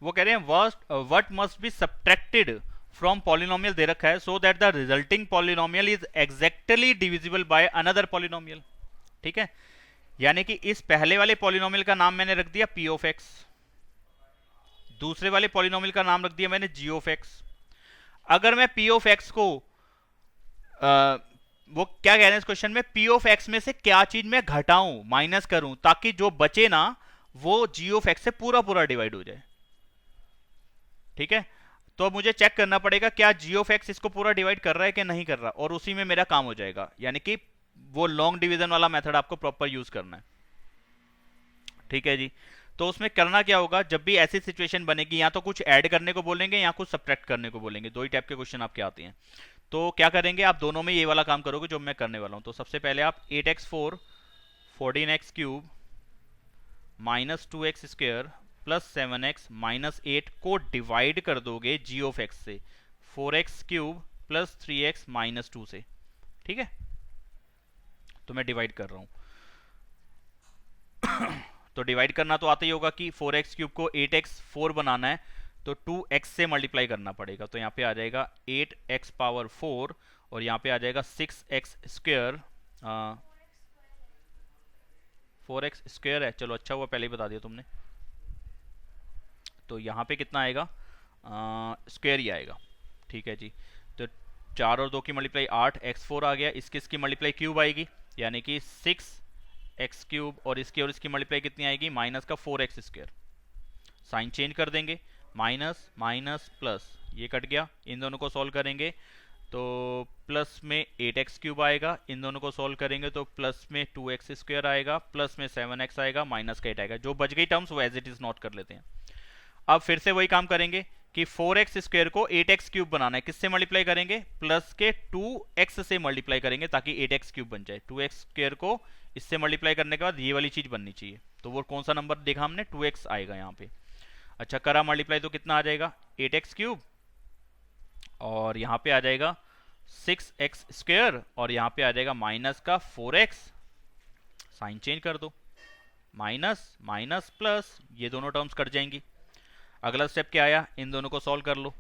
वो कह रहे हैं what must be subtracted from polynomial दे रखा है so that the resulting polynomial is exactly divisible by another polynomial. ठीक है, यानी कि इस पहले वाले पॉलिनोमियल का नाम मैंने रख दिया पी ऑफ एक्स, दूसरे वाले पॉलिनोमियल का नाम रख दिया मैंने जी ऑफ एक्स। अगर मैं पी ऑफ एक्स को वो क्या कह रहे हैं इस क्वेश्चन में, पी ऑफ एक्स में से क्या चीज मैं घटाऊं, माइनस करूं, ताकि जो बचे ना वो जी ऑफ एक्स से पूरा पूरा डिवाइड हो जाए। ठीक है, तो अब मुझे चेक करना पड़ेगा क्या जी ऑफ एक्स इसको पूरा डिवाइड कर रहा है कि नहीं कर रहा, और उसी में मेरा काम हो जाएगा। यानी कि वो लॉन्ग डिवीजन वाला मेथड आपको प्रॉपर यूज करना है। ठीक है जी, तो उसमें करना क्या होगा, जब भी ऐसी सिचुएशन बनेगी, या तो कुछ ऐड करने को बोलेंगे या कुछ सब्ट्रैक्ट करने को बोलेंगे, दो ही टाइप के क्वेश्चन आपके आते हैं। तो क्या करेंगे आप, दोनों में ये वाला काम करोगे जो मैं करने वाला हूं। तो सबसे पहले आप 8x4 14x cube minus 2x square plus 7x minus 8 को डिवाइड कर दोगे जी ऑफ एक्स से, 4x cube plus 3x minus 2 से। ठीक है, तो मैं डिवाइड कर रहा हूं। तो डिवाइड करना तो आता ही होगा कि 4x क्यूब को 8x4 बनाना है तो 2x से मल्टीप्लाई करना पड़ेगा। तो यहाँ पे आ जाएगा 8x पावर 4 और यहाँ पे आ जाएगा 6x स्क्वायर, 4x स्क्वायर है। चलो अच्छा हुआ पहले ही बता दिया तुमने। तो यहाँ पे कितना आएगा, स्क्वायर ही आएगा। ठीक है जी, तो 4 और 2 की मल्टीप्लाई 8, x4 आ गया, इसकी मल्टीप्लाई क्यूब आएगी यानी कि 6x क्यूब, और इसकी मल्टीप्लाई कितनी आएगी, माइनस का 4x स्क्वायर। साइन चेंज कर देंगे, माइनस माइनस प्लस, ये कट गया, इन दोनों को सॉल्व करेंगे तो प्लस में 8x क्यूब आएगा, इन दोनों को सॉल्व करेंगे तो प्लस में 2x स्क्वायर आएगा, प्लस में 7x आएगा, माइनस का 8 आएगा। जो बच गई टर्म्स वो एज इट इज नोट कर लेते हैं। अब फिर से वही काम करेंगे कि 4x स्क्वायर को 8x क्यूब बनाना है, किससे मल्टीप्लाई करेंगे, प्लस के 2x से मल्टीप्लाई करेंगे ताकि 8x क्यूब बन जाए। 2x स्क्वायर को इससे मल्टीप्लाई करने के बाद ये वाली चीज बननी चाहिए, तो वो कौन सा नंबर देखा हमने, 2x आएगा यहाँ पे। अच्छा करा मल्टीप्लाई तो कितना आ जाएगा, 8x क्यूब, और यहाँ पे आ जाएगा 6x स्क्वायर, और यहाँ पे आ जाएगा माइनस का 4x। साइन चेंज कर दो, माइनस माइनस प्लस, ये दोनों टर्म्स कट जाएंगी। अगला स्टेप क्या आया, इन दोनों को सॉल्व कर लो,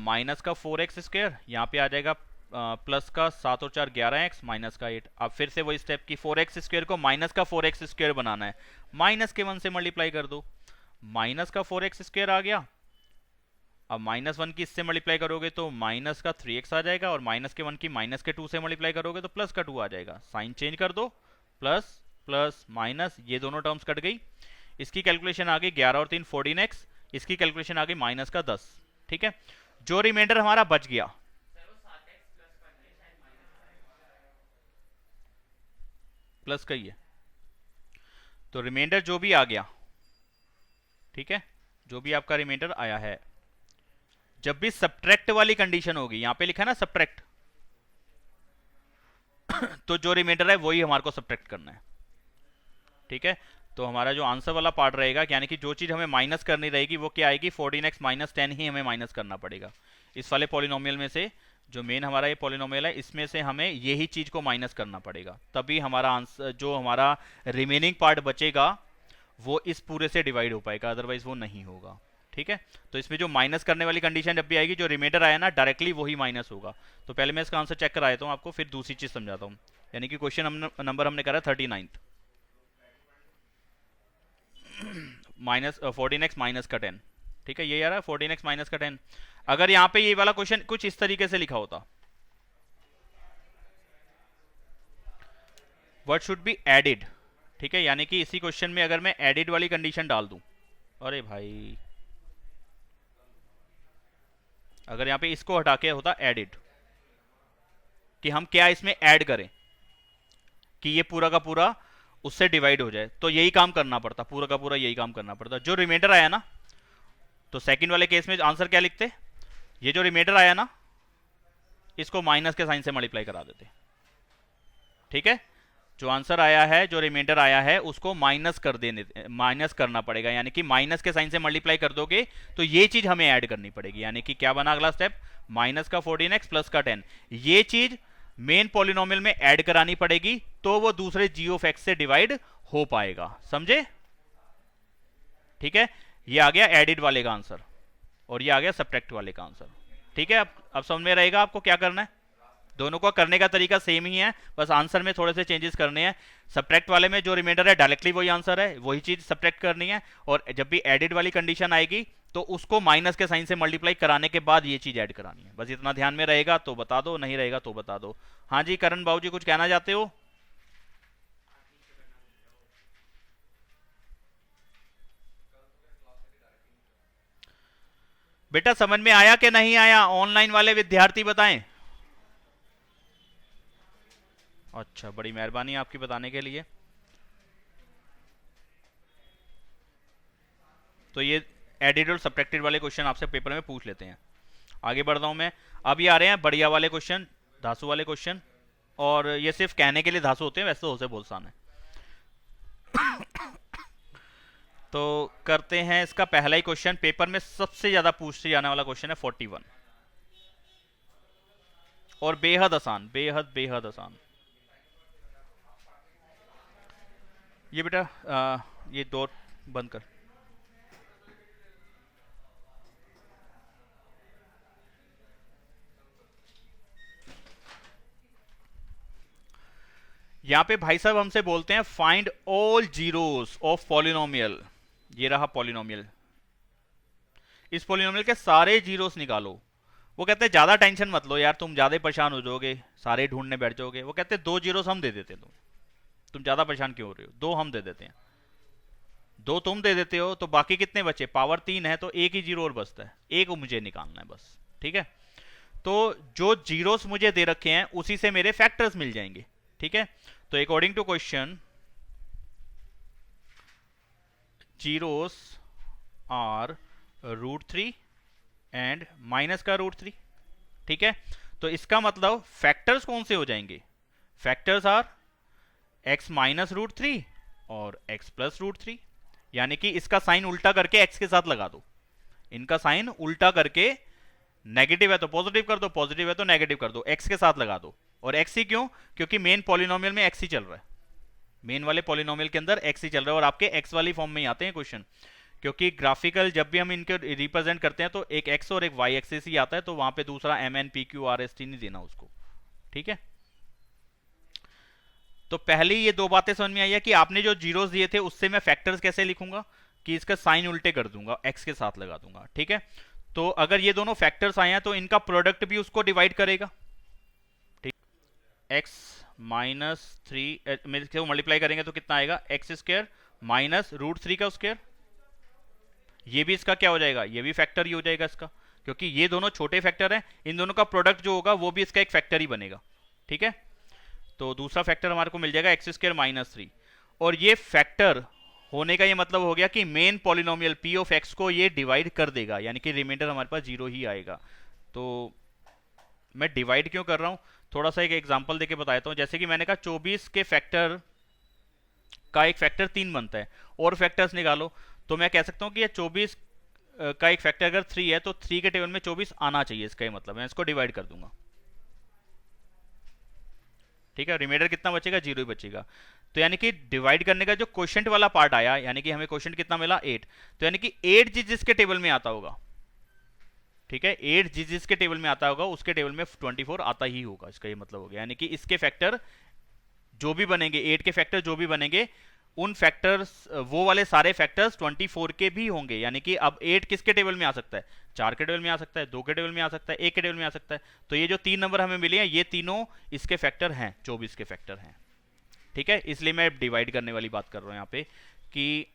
माइनस का 4x स्क्वायर, यहाँ पे आ जाएगा प्लस का 7 और 4 11x, माइनस का 8। अब फिर से वही स्टेप की 4x स्क्वायर को माइनस का 4x स्क्वायर बनाना है, माइनस के 1 से मल्टीप्लाई कर दो, माइनस का 4x स्क्वायर आ गया। अब माइनस 1 की इससे मल्टीप्लाई करोगे तो माइनस का 3x आ जाएगा, और माइनस के 1 की माइनस के 2 से मल्टीप्लाई करोगे तो प्लस का 2 आ जाएगा। साइन चेंज कर दो, प्लस प्लस माइनस, ये दोनों टर्म्स कट गई। इसकी कैलकुलेशन आ गई 11 और 3 14x, इसकी कैलकुलेशन आ गई माइनस का 10। ठीक है, जो रिमाइंडर हमारा बच गया, प्लस का ही है, तो रिमाइंडर जो भी आ गया, ठीक है, जो भी आपका रिमाइंडर आया है, जब भी सब्ट्रैक्ट वाली कंडीशन होगी, यहां पे लिखा है ना सब्ट्रैक्ट, तो जो रिमाइंडर है वही हमारे को सब्ट्रैक्ट करना है। ठीक है, तो हमारा जो आंसर वाला पार्ट रहेगा, यानी कि जो चीज हमें माइनस करनी रहेगी वो क्या आएगी, 14x माइनस 10 ही हमें माइनस करना पड़ेगा। इस वाले पॉलिनोमियल में से, जो मेन हमारा ये पॉलिनोमियल है, इसमें से हमें यही चीज को माइनस करना पड़ेगा, तभी हमारा आंसर, जो हमारा रिमेनिंग पार्ट बचेगा वो इस पूरे से डिवाइड हो पाएगा, अदरवाइज वो नहीं होगा। ठीक है, तो इसमें जो माइनस करने वाली कंडीशन जब भी आएगी, जो रिमाइंडर आया ना डायरेक्टली वही माइनस होगा। तो पहले मैं इसका आंसर चेक करा देता हूँ आपको, फिर दूसरी चीज समझाता हूँ। यानी कि क्वेश्चन नंबर हमने करा 39, माइनस 14x माइनस का 10। ठीक है, ये आ रहा है 14x माइनस का 10। अगर यहाँ पे ये वाला क्वेश्चन कुछ इस तरीके से लिखा होता, व्हाट शुड बी एडिड, ठीक है, यानी कि इसी क्वेश्चन में अगर मैं एडिड वाली कंडीशन डाल दूं, अरे भाई अगर यहां पे इसको हटा के होता एडिड, कि हम क्या इसमें ऐड करें कि ये पूरा का पूरा उससे डिवाइड हो जाए, तो यही काम करना पड़ता, पूरा का पूरा यही काम करना पड़ता। जो रिमाइंडर आया ना, तो सेकंड वाले केस में आंसर क्या लिखते, ये जो रिमाइंडर आया ना इसको माइनस के साइन से मल्टीप्लाई करा देते, ठीक है, जो आंसर आया है, जो रिमाइंडर आया है उसको माइनस कर देने, माइनस करना पड़ेगा, यानी कि माइनस के साइन से मल्टीप्लाई कर दोगे तो ये चीज हमें ऐड करनी पड़ेगी, यानी कि क्या बना अगला स्टेप, माइनस का 14x प्लस का 10, ये चीज मेन पॉलिनोमियल में ऐड करानी पड़ेगी, तो वो दूसरे g ऑफ x से डिवाइड हो पाएगा, समझे, ठीक है। ये आ गया एडिड वाले का आंसर और ये आ गया सब्ट्रैक्ट वाले का आंसर, ठीक है। अब समझ में रहेगा आपको क्या करना है, दोनों को करने का तरीका सेम ही है, बस आंसर में थोड़े से चेंजेस करने हैं। सब्ट्रैक्ट वाले में जो रिमाइंडर है डायरेक्टली वही आंसर है, वही चीज सब्ट्रैक्ट करनी है, और जब भी एडिड वाली कंडीशन आएगी तो उसको माइनस के साइन से मल्टीप्लाई कराने के बाद ये चीज ऐड करानी है, बस इतना ध्यान में रहेगा तो बता दो, नहीं रहेगा तो बता दो। हाँ जी करण बाबू जी कुछ कहना चाहते हो? बेटा समझ में आया कि नहीं आया, ऑनलाइन वाले विद्यार्थी बताएं। अच्छा, बड़ी मेहरबानी आपकी बताने के लिए। तो ये एडिड और सब्ट्रैक्टेड वाले क्वेश्चन आपसे पेपर में पूछ लेते हैं। आगे बढ़ रहा हूं मैं। अब ये आ रहे हैं बढ़िया वाले क्वेश्चन, धांसू वाले क्वेश्चन, और ये सिर्फ कहने के लिए धांसू होते हैं, वैसे तो होसे बोलसान है। तो करते हैं इसका पहला ही क्वेश्चन, पेपर में सबसे ज्यादा पूछते जाने वाला क्वेश्चन है 41, और बेहद आसान, बेहद बेहद आसान। ये बेटा ये डोर बंद कर। यहां पे भाई साहब हमसे बोलते हैं find all zeros of polynomial, ये रहा पॉलिनोमियल, इस पॉलिनोमियल के सारे जीरोस निकालो। वो कहते हैं ज्यादा टेंशन मत लो यार, तुम ज्यादा परेशान हो जाओगे, सारे ढूंढने बैठ जाओगे। वो कहते हैं 2 जीरोस हम दे देते हैं, तुम ज्यादा परेशान क्यों हो रहे हो, 2 हम दे देते हैं। 2 तुम दे देते हो तो बाकी कितने बचे, पावर 3 है तो एक ही जीरो और बचता है, एक मुझे निकालना है बस, ठीक है। तो जो जीरोस मुझे दे रखे हैं उसी से मेरे फैक्टर्स मिल जाएंगे, ठीक है। तो according to question zeros are √3 and minus का √3, ठीक है। तो इसका मतलब फैक्टर्स कौन से हो जाएंगे, फैक्टर्स आर x माइनस √3 और x प्लस √3, यानी कि इसका साइन उल्टा करके x के साथ लगा दो, इनका साइन उल्टा करके, नेगेटिव है तो पॉजिटिव कर दो, पॉजिटिव है तो नेगेटिव कर दो, x के साथ लगा दो। और x ही क्यों, क्योंकि मेन पॉलिनोमियल में x ही चल रहा है, मेन वाले पॉलिनोमियल के अंदर x ही चल रहा है, और आपके x वाली फॉर्म में ही आते हैं क्वेश्चन, क्योंकि ग्राफिकल जब भी हम इनके रिप्रेजेंट करते हैं तो एक x और एक y एक्सिस ही आता है, तो वहां पे दूसरा mn pq rst नहीं देना उसको, ठीक है। तो पहले ये 2 बातें समझ में आई है कि आपने जो जीरोस दिए थे उससे मैं फैक्टर्स कैसे लिखूंगा, कि इसका साइन उल्टे कर दूंगा, x के साथ लगा दूंगा, ठीक है। तो अगर ये दोनों फैक्टर्स आए हैं तो इनका प्रोडक्ट भी उसको डिवाइड करेगा, ठीक, x माइनस 3 में से मल्टीप्लाई करेंगे तो कितना आएगा, x स्क्वायर माइनस √3 का स्क्वायर, ये भी इसका क्या हो जाएगा, ये भी फैक्टर ही हो जाएगा इसका, क्योंकि ये दोनों छोटे फैक्टर हैं, इन दोनों का प्रोडक्ट जो होगा वो भी इसका एक फैक्टर ही बनेगा, ठीक है। तो दूसरा फैक्टर हमारे को मिल जाएगा x स्क्वायर माइनस 3, और ये फैक्टर होने का ये मतलब हो गया कि main polynomial p of x को ये डिवाइड कर देगा, यानी कि रिमाइंडर हमारे पास 0 ही आएगा। तो मैं डिवाइड क्यों कर रहा हूं, थोड़ा सा एक एग्जांपल देके बताता हूं। जैसे कि मैंने कहा 24 के फैक्टर का एक फैक्टर 3 बनता है, और फैक्टर्स निकालो, तो मैं कह सकता हूं कि ये 24 का एक फैक्टर अगर 3 है तो 3 के टेबल में 24 आना चाहिए, इसका ही मतलब मैं इसको डिवाइड कर दूंगा, ठीक है। रिमाइंडर कितना बचेगा, 0 ही बचेगा। तो यानी कि डिवाइड करने का जो क्वोशिएंट वाला पार्ट आया, यानी कि हमें क्वोशिएंट कितना मिला, 8, तो यानी कि 8 जिसके टेबल में आता होगा, ठीक है, 8 जिसके टेबल में आता होगा उसके टेबल में 24 आता ही होगा, इसका ये मतलब हो गया। यानी कि इसके फैक्टर जो भी बनेंगे, 8 के फैक्टर जो भी बनेंगे, उन फैक्टर्स, वो वाले सारे फैक्टर्स 24 के भी होंगे। यानी कि अब 8 किसके टेबल में आ सकता है, 4 के टेबल में आ सकता है, 2 के टेबल में आ सकता है, 1 के टेबल में आ सकता है। तो ये जो 3 नंबर हमें मिले हैं ये तीनों इसके फैक्टर हैं, 24 के फैक्टर हैं, ठीक है, इसलिए मैं डिवाइड करने वाली बात कर रहा हूं यहाँ पे कि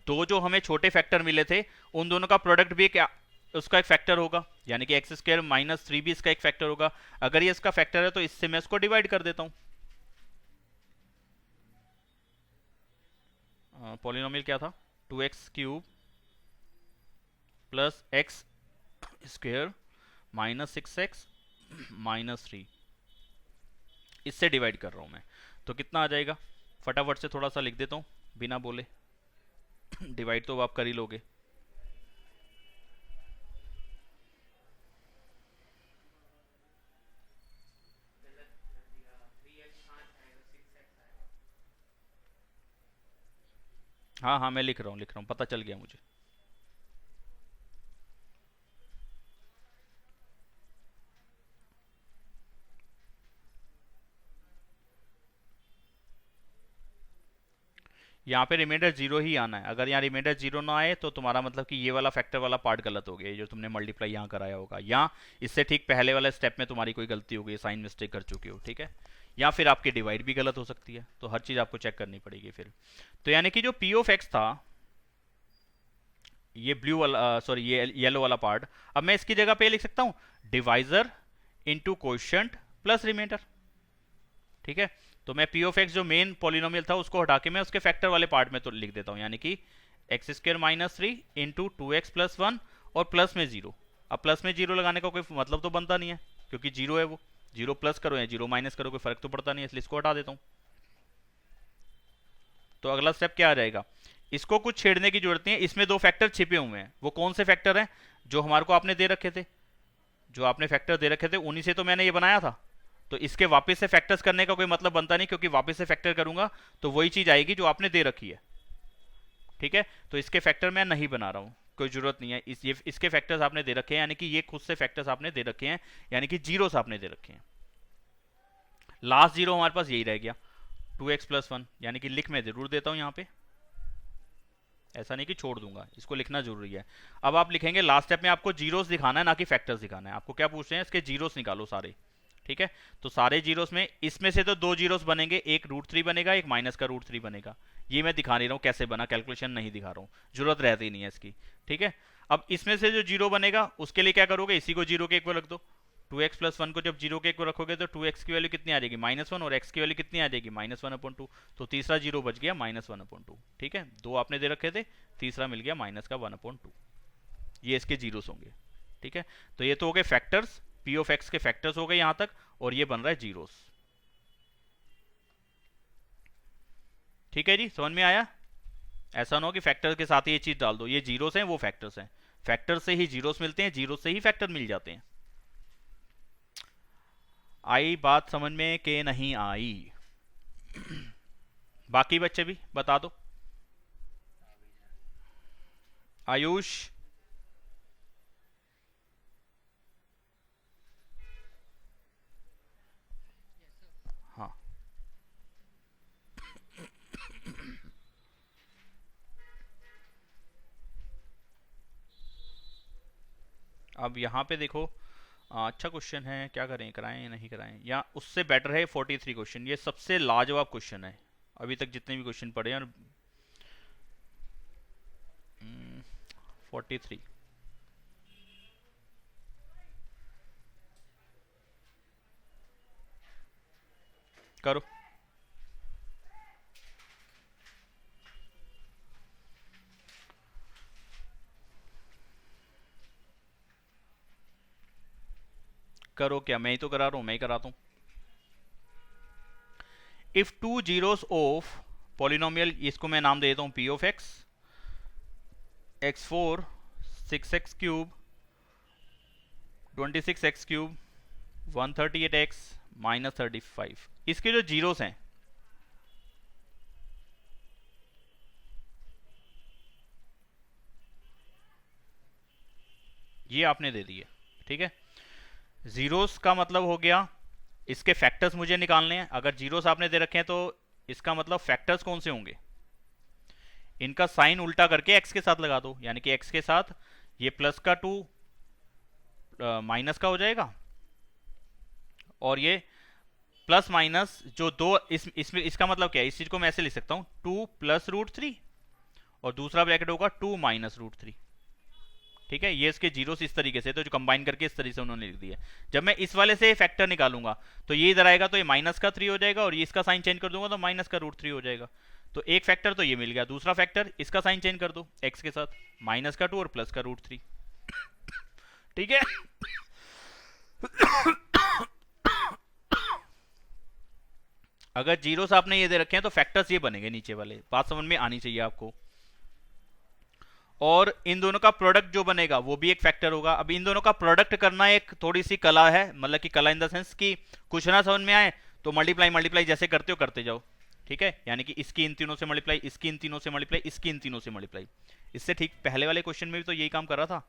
दो जो हमें छोटे फैक्टर मिले थे उन दोनों का प्रोडक्ट भी क्या उसका एक फैक्टर होगा, यानी कि एक्स स्क्वायर माइनस 3 भी इसका एक फैक्टर होगा। अगर ये इसका फैक्टर है तो इससे मैं इसको डिवाइड कर देता हूं। पॉलिनोमियल क्या था, 2x cube plus x square minus 6x minus 3, इससे डिवाइड कर रहा हूं मैं, तो कितना आ जाएगा, फटाफट से थोड़ा सा लिख देता हूं बिना बोले। डिवाइड तो आप कर ही लोगे। हाँ हाँ मैं लिख रहा हूँ, पता चल गया मुझे। यहाँ पे रिमाइंडर जीरो ही आना है। अगर यहाँ रिमाइंडर जीरो ना आए तो तुम्हारा मतलब कि ये वाला फैक्टर वाला पार्ट गलत हो गया, जो तुमने मल्टीप्लाई यहाँ कराया होगा, या इससे ठीक पहले वाले स्टेप में तुम्हारी कोई गलती हो गई, साइन मिस्टेक कर चुके हो, ठीक है, या फिर आपकी डिवाइड भी गलत हो सकती है, तो हर चीज़ आपको चेक करनी पड़ेगी फिर। तो यानी कि जो पी ऑफ एक्स था, ये ब्लू वाला सॉरी ये येलो वाला पार्ट, अब मैं इसकी जगह पे लिख सकता हूँ divisor into quotient plus remainder, ठीक है। तो मैं पी ऑफ एक्स जो मेन पॉलिनोमियल था उसको हटा के मैं उसके फैक्टर वाले पार्ट में तो लिख देता हूं, यानी कि x square minus 3 into 2x plus 1 और प्लस में जीरो। अब प्लस में जीरो लगाने का कोई मतलब तो बनता नहीं है, क्योंकि जीरो है, वो जीरो प्लस करो या जीरो माइनस करो कोई फर्क तो पड़ता नहीं है, इसलिए इसको हटा देता हूं। तो अगला स्टेप क्या आ जाएगा, इसको कुछ छेड़ने की जरूरत नहीं है, इसमें दो फैक्टर छिपे हुए हैं। वो कौन से फैक्टर हैं, जो हमारे को आपने दे रखे थे, जो आपने फैक्टर दे रखे थे उन्हीं से तो मैंने ये बनाया था। तो इसके वापस से फैक्टर्स करने का कोई मतलब बनता नहीं, क्योंकि वापस से फैक्टर करूंगा तो वही चीज आएगी जो आपने दे रखी है, ठीक है। तो इसके फैक्टर मैं नहीं बना रहा हूं, कोई जरूरत नहीं है। इसके फैक्टर्स आपने दे रखे हैं, यानी कि ये खुद से फैक्टर्स आपने दे रखे हैं, यानी कि जीरोस आपने दे रखे हैं। लास्ट जीरो हमारे पास यही रह गया 2x प्लस 1, यानी कि लिख मैं जरूर देता हूं यहां पे, ऐसा नहीं कि छोड़ दूंगा, इसको लिखना जरूरी है। अब आप लिखेंगे लास्ट स्टेप में आपको जीरोस दिखाना है ना कि फैक्टर्स दिखाना है। आपको क्या पूछ रहे हैं, इसके जीरोस निकालो सारे, ठीक है। तो सारे जीरोस में इसमें से तो दो जीरोस बनेंगे, एक √3 बनेगा, एक माइनस का √3 बनेगा। ये मैं दिखा नहीं रहा हूं कैसे बना, कैलकुलेशन नहीं दिखा रहा हूं, जरूरत रहती नहीं है इसकी, ठीक है। अब इसमें से जो जीरो बनेगा उसके लिए क्या करोगे, इसी को जीरो के इक्वल रख दो। 2x प्लस 1 को जब जीरो के इक्वल रखोगे तो 2x की वैल्यू कितनी आ जाएगी, -1, और x की वैल्यू कितनी आ जाएगी, -1/2। तो तीसरा जीरो बच गया -1/2, ठीक है। दो आपने दे रखे थे, तीसरा मिल गया माइनस का 1/2। ये इसके जीरोस होंगे, ठीक है। तो ये तो हो गए फैक्टर्स, पी ऑफ एक्स के फैक्टर्स हो गए यहां तक, और ये बन रहा है जीरोस, ठीक है जी, समझ में आया। ऐसा ना हो कि फैक्टर के साथ ही ये चीज डाल दो, ये जीरोस हैं वो फैक्टर्स हैं, फैक्टर से ही जीरोस मिलते हैं, जीरो से ही फैक्टर मिल जाते हैं। आई बात समझ में कि नहीं आई? बाकी बच्चे भी बता दो। आयुष, हाँ अब यहाँ पे देखो, अच्छा क्वेश्चन है, क्या करें, कराएं या नहीं कराएं, या उससे बेटर है 43 क्वेश्चन, ये सबसे लाजवाब क्वेश्चन है अभी तक जितने भी क्वेश्चन पढ़े हैं। और 43 करो। करो क्या, मैं ही तो करा रहा हूं, मैं ही कराता हूं। If two zeros of polynomial, इसको मैं नाम दे देता हूं P of x, x4 6x cube 26x cube 138x -35, इसके जो जीरोस हैं, ये आपने दे दिए, ठीक है। जीरोस का मतलब हो गया इसके फैक्टर्स मुझे निकालने हैं। अगर जीरोस आपने दे रखे हैं तो इसका मतलब फैक्टर्स कौन से होंगे, इनका साइन उल्टा करके x के साथ लगा दो, यानी कि x के साथ ये प्लस का 2 माइनस का हो जाएगा, और ये प्लस माइनस जो दो इसमें इसका मतलब क्या है, इस चीज को मैं ऐसे लिख सकता हूँ 2 प्लस रूट 3 और दूसरा ब्रैकेट होगा 2 माइनस रूट 3। ठीक है, ये इसके जीरो इस तरीके से, तो जो कंबाइन करके इस तरीके से उन्होंने लिख दिया। जब मैं इस वाले से फैक्टर निकालूंगा तो ये इधर आएगा तो ये माइनस का 3 हो जाएगा, और ये इसका साइन चेंज कर दूंगा तो माइनस का रूट 3 हो जाएगा। तो एक फैक्टर तो ये मिल गया, दूसरा फैक्टर इसका साइन चेंज कर दो एक्स के साथ, माइनस का 2 और प्लस का रूट 3। ठीक है, अगर जीरोस आपने ये दे रखे हैं तो फैक्टर्स ये बनेंगे नीचे वाले, बात समझ में आनी चाहिए आपको। और इन दोनों का प्रोडक्ट जो बनेगा वो भी एक फैक्टर होगा। अब इन दोनों का प्रोडक्ट करना एक थोड़ी सी कला है, मतलब कि कला इन द सेंस कि कुछ ना समझ में आए तो मल्टीप्लाई मल्टीप्लाई जैसे करते हो करते जाओ। ठीक है, यानी कि इसकी इन तीनों से मल्टीप्लाई, इसकी इन तीनों से मल्टीप्लाई, इसकी इन तीनों से मल्टीप्लाई। इससे ठीक पहले वाले क्वेश्चन में भी तो यही काम कर रहा था,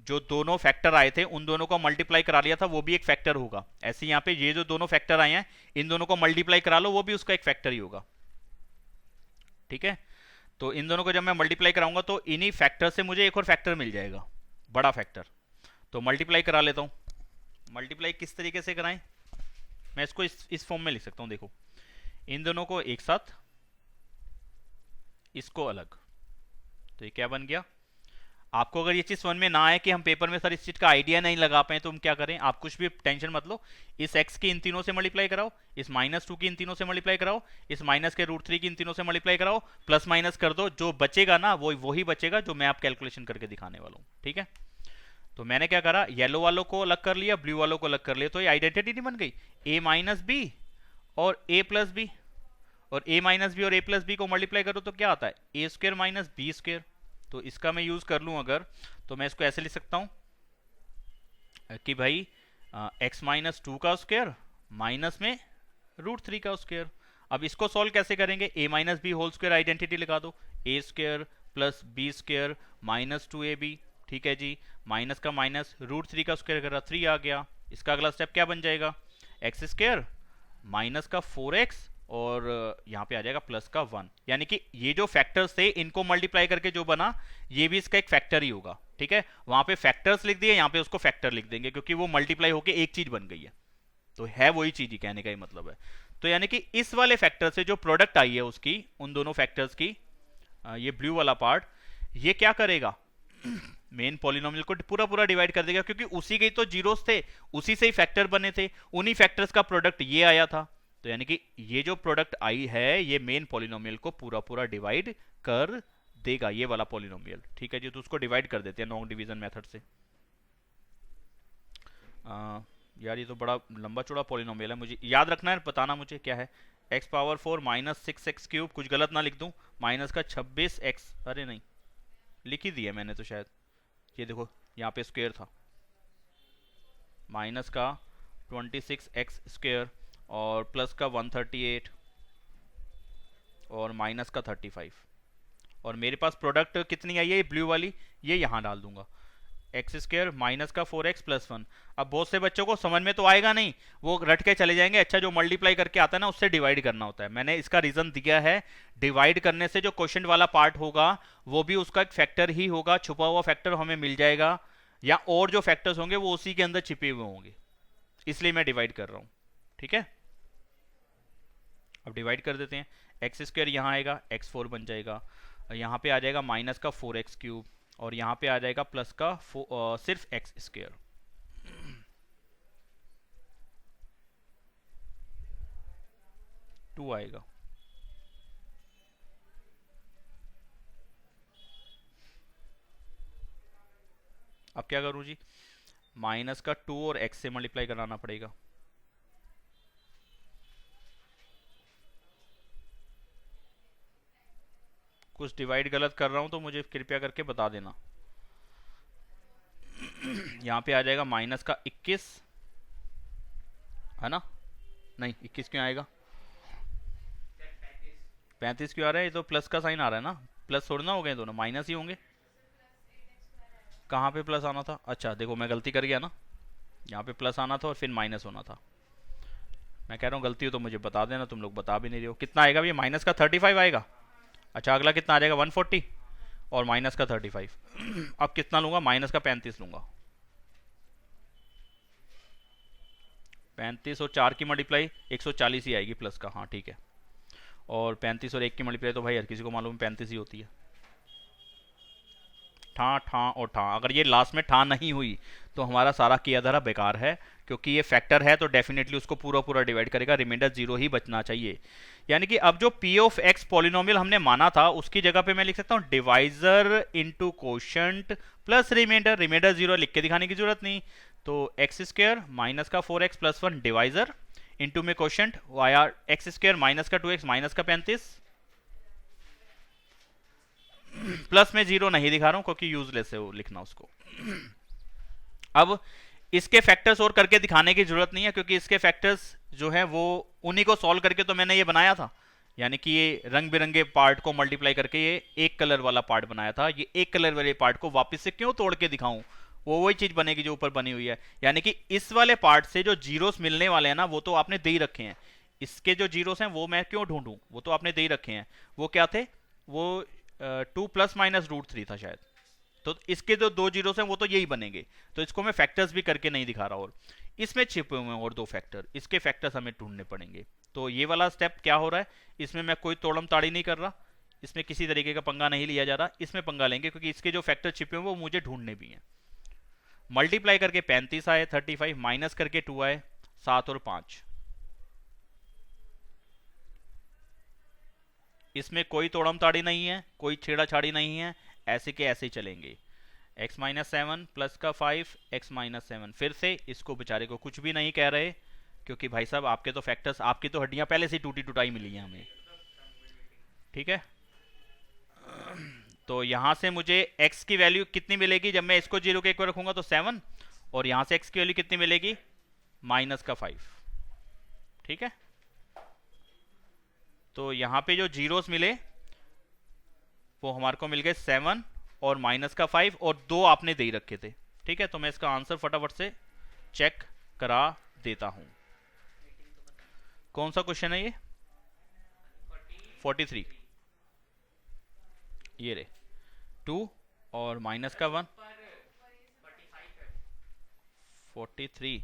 जो दोनों फैक्टर आए थे उन दोनों को मल्टीप्लाई करा लिया था, वो भी एक फैक्टर होगा। ऐसे यहाँ पे ये जो दोनों फैक्टर आए हैं इन दोनों को मल्टीप्लाई करा लो, वो भी उसका एक फैक्टर ही होगा। ठीक है, तो इन दोनों को जब मैं मल्टीप्लाई कराऊंगा तो इन्हीं फैक्टर से मुझे एक और फैक्टर मिल जाएगा, बड़ा फैक्टर। तो मल्टीप्लाई करा लेता हूं। मल्टीप्लाई किस तरीके से कराएं, मैं इसको इस फॉर्म में लिख सकता हूं। देखो, इन दोनों को एक साथ, इसको अलग, तो ये क्या बन गया। आपको अगर ये चीज समझ में ना आए कि हम पेपर में सर इस चीज का आइडिया नहीं लगा पाए, तो हम क्या करें, आप कुछ भी टेंशन मत लो, इस x की इन तीनों से मल्टीप्लाई कराओ, इस -2 की इन तीनों से मल्टीप्लाई कराओ, इस माइनस के रूट 3 की इन तीनों से मल्टीप्लाई कराओ, प्लस माइनस कर दो, जो बचेगा ना वो वही बचेगा जो मैं आप कैलकुलेशन करके दिखाने वाला हूँ। ठीक है, तो मैंने क्या करा, येलो वालों को अलग कर लिया, ब्लू वालों को अलग कर लिया, तो ये आइडेंटिटी नहीं बन गई, a माइनस बी और a प्लस बी, और a माइनस बी और a प्लस बी को मल्टीप्लाई करो तो क्या आता है, ए स्क्वायर माइनस बी स्क्वायर। तो इसका मैं यूज कर लूं अगर, तो मैं इसको ऐसे लिख सकता हूं कि भाई x माइनस 2 का स्क्वायर माइनस में रूट 3 का स्क्वायर। अब इसको सॉल्व कैसे करेंगे, a minus b whole square identity लगा दो, a square plus b square minus 2ab। ठीक है जी, माइनस का माइनस, रूट 3 का स्क्वायर करा 3 आ गया। इसका अगला स्टेप क्या बन जाएगा, एक्स स्क्वायर माइनस का 4x और यहाँ पे आ जाएगा प्लस का 1। यानी कि ये जो फैक्टर्स थे इनको मल्टीप्लाई करके जो बना ये भी इसका एक फैक्टर ही होगा। ठीक है, वहां पे फैक्टर्स लिख दिए, यहाँ पे उसको फैक्टर लिख देंगे क्योंकि वो मल्टीप्लाई होके एक चीज बन गई है, तो है वही चीज ही, कहने का ही मतलब है। तो यानी कि इस वाले फैक्टर से जो प्रोडक्ट आई है उसकी, उन दोनों फैक्टर्स की, ये ब्लू वाला पार्ट, ये क्या करेगा, मेन पॉलिनोमियल को पूरा पूरा डिवाइड कर देगा, क्योंकि उसी के तो जीरोस थे, उसी से ही फैक्टर बने थे, उन्हीं फैक्टर्स का प्रोडक्ट ये आया था। तो यानी कि ये जो प्रोडक्ट आई है ये मेन पॉलिनोमियल को पूरा पूरा डिवाइड कर देगा, ये वाला पॉलिनोमियल। ठीक है जी, तो उसको डिवाइड कर देते हैं नॉन डिवीजन मेथड से। यार ये तो बड़ा लंबा चौड़ा पॉलिनोमियल है, मुझे याद रखना है, बताना मुझे क्या है। x power 4 minus 6x cube, कुछ गलत ना लिख दूं, माइनस का 26x, अरे नहीं लिख ही दिया मैंने तो शायद, ये देखो यहाँ पे स्क्वायर था, माइनस का 26x स्क्वायर और प्लस का 138 और माइनस का 35, और मेरे पास प्रोडक्ट कितनी आई है, ब्लू वाली, ये यहाँ डाल दूंगा, एक्स स्क्वायर माइनस का 4x प्लस 1। अब बहुत से बच्चों को समझ में तो आएगा नहीं, वो रट के चले जाएंगे, अच्छा जो मल्टीप्लाई करके आता है ना उससे डिवाइड करना होता है। मैंने इसका रीजन दिया है, डिवाइड करने से जो क्वेश्चन वाला पार्ट होगा वो भी उसका एक फैक्टर ही होगा, छुपा हुआ फैक्टर हमें मिल जाएगा, या और जो फैक्टर्स होंगे वो उसी के अंदर छिपे हुए होंगे, इसलिए मैं डिवाइड कर रहा हूं। ठीक है, अब डिवाइड कर देते हैं, एक्स स्क्वायर यहाँ आएगा, x4 बन जाएगा, यहाँ पे आ जाएगा माइनस का 4x क्यूब, और यहाँ पे आ जाएगा प्लस का सिर्फ एक्स स्क्वायर। टू आएगा, अब क्या करूं जी, माइनस का 2 और x से मल्टीप्लाई कराना पड़ेगा, कुछ डिवाइड गलत कर रहा हूं तो मुझे कृपया करके बता देना। यहाँ पे आ जाएगा माइनस का 21, है ना, नहीं 21 क्यों आएगा, 35 क्यों आ रहा है, ये तो प्लस का साइन आ रहा है ना, प्लस थोड़ा ना हो गए दोनों, माइनस ही होंगे। कहाँ पे प्लस आना था, अच्छा देखो मैं गलती कर गया ना, यहाँ पे प्लस आना था और फिर माइनस होना था। मैं कह रहा हूँ गलती हो तो मुझे बता देना, तुम लोग बता भी नहीं रहे हो। कितना आएगा भैया, माइनस का 35 आएगा। अच्छा अगला कितना आ जाएगा, 140 और माइनस का 35। अब कितना लूंगा, माइनस का 35 लूंगा, 35 और 4 की मल्टीप्लाई 140 ही आएगी प्लस का, हाँ ठीक है। और 35 और 1 की मल्टीप्लाई तो भाई हर किसी को मालूम है 35 ही होती है। ठा ठा और ठा, अगर ये लास्ट में ठा नहीं हुई तो हमारा सारा किया धरा बेकार है, क्योंकि ये फैक्टर है तो डेफिनेटली उसको पूरा पूरा डिवाइड करेगा, रिमाइंडर 0 ही बचना चाहिए। यानी कि अब जो p ऑफ x पॉलिनोमियल हमने माना था उसकी जगह पे मैं लिख सकता हूँ divisor into quotient plus remainder. Remainder 0 लिख के दिखाने की जरूरत नहीं, तो एक्स स्क्वायर माइनस का 4x प्लस 1 डिवाइजर इंटू में quotient via x square minus का 2x माइनस का 35, प्लस में 0 नहीं दिखा रहा हूं क्योंकि यूजलेस है वो लिखना उसको। अब इसके फैक्टर्स और करके दिखाने की जरूरत नहीं है, क्योंकि इसके फैक्टर्स जो है वो उन्हीं को सॉल्व करके तो मैंने ये बनाया था। यानी कि ये रंग बिरंगे पार्ट को मल्टीप्लाई करके ये एक कलर वाला पार्ट बनाया था। ये एक कलर वाले पार्ट को वापस से क्यों तोड़ के दिखाऊं, वो वही चीज बनेगी जो ऊपर बनी हुई है। यानी कि इस वाले पार्ट से जो जीरोस मिलने वाले हैं ना वो तो आपने दे ही रखे हैं। इसके जो जीरोस हैं वो मैं क्यों ढूंढूं, वो तो आपने दे ही रखे हैं। वो क्या थे, वो 2 प्लस माइनस रूट 3 था शायद। तो इसके जो दो जीरोस हैं वो तो यही बनेंगे, तो इसको मैं फैक्टर्स भी करके नहीं दिखा रहा। और इसमें छिपे हुए हैं और दो फैक्टर, इसके फैक्टर्स हमें ढूंढने पड़ेंगे। तो ये वाला स्टेप क्या हो रहा है, इसमें मैं कोई तोड़म ताड़ी नहीं कर रहा, इसमें किसी तरीके का पंगा नहीं लिया जा रहा। इसमें पंगा लेंगे क्योंकि इसके जो फैक्टर छिपे हुए वो मुझे ढूंढने भी हैं। मल्टीप्लाई करके 35 आए, 35 माइनस करके 2 आए, 7 और 5। इसमें कोई तोड़म ताड़ी नहीं है, कोई छेड़ाछाड़ी नहीं है, ऐसे के ऐसे ही चलेंगे। x माइनस 7 प्लस का 5 x माइनस 7, फिर से इसको बेचारे को कुछ भी नहीं कह रहे, क्योंकि भाई साहब आपके तो फैक्टर्स, आपकी तो हड्डियां पहले से टूटी टुटाई मिली हैं हमें, ठीक है। तो यहां से मुझे x की वैल्यू कितनी मिलेगी जब मैं इसको 0 के इक्वल रखूंगा, तो 7, और यहां से x की वैल्यू कितनी मिलेगी, माइनस का 5, ठीक है। तो यहां पे जो जीरोस मिले वो हमारे को मिल गए 7 और माइनस का 5, और 2 आपने दे ही रखे थे, ठीक है। तो मैं इसका आंसर फटाफट से चेक करा देता हूं। कौन सा क्वेश्चन है ये, 43, ये रे 2 और माइनस का 1, 43,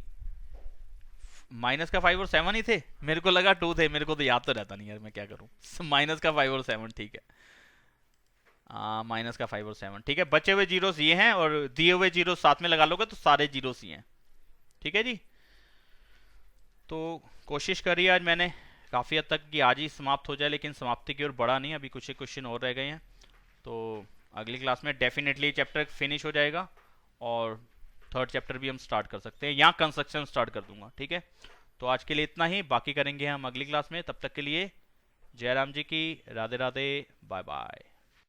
माइनस का 5 और 7 ही थे, मेरे को लगा 2 थे, मेरे को तो याद तो रहता नहीं यार, मैं क्या करूं। माइनस का 5 और 7, ठीक है, माइनस का 5 और 7, ठीक है। बचे हुए जीरोस ये हैं, और दिए हुए जीरो साथ में लगा लोगे तो सारे जीरोस ही हैं, ठीक है जी। तो कोशिश करी आज मैंने काफ़ी हद तक कि आज ही समाप्त हो जाए, लेकिन समाप्ति की ओर बढ़ा नहीं, अभी कुछ एक क्वेश्चन और रह गए हैं। तो अगली क्लास में डेफिनेटली चैप्टर फिनिश हो जाएगा, और थर्ड चैप्टर भी हम स्टार्ट कर सकते हैं, यहाँ कंस्ट्रक्शन स्टार्ट कर दूंगा, ठीक है। तो आज के लिए इतना ही, बाकी करेंगे हम अगली क्लास में। तब तक के लिए जय राम जी की, राधे राधे, बाय बाय।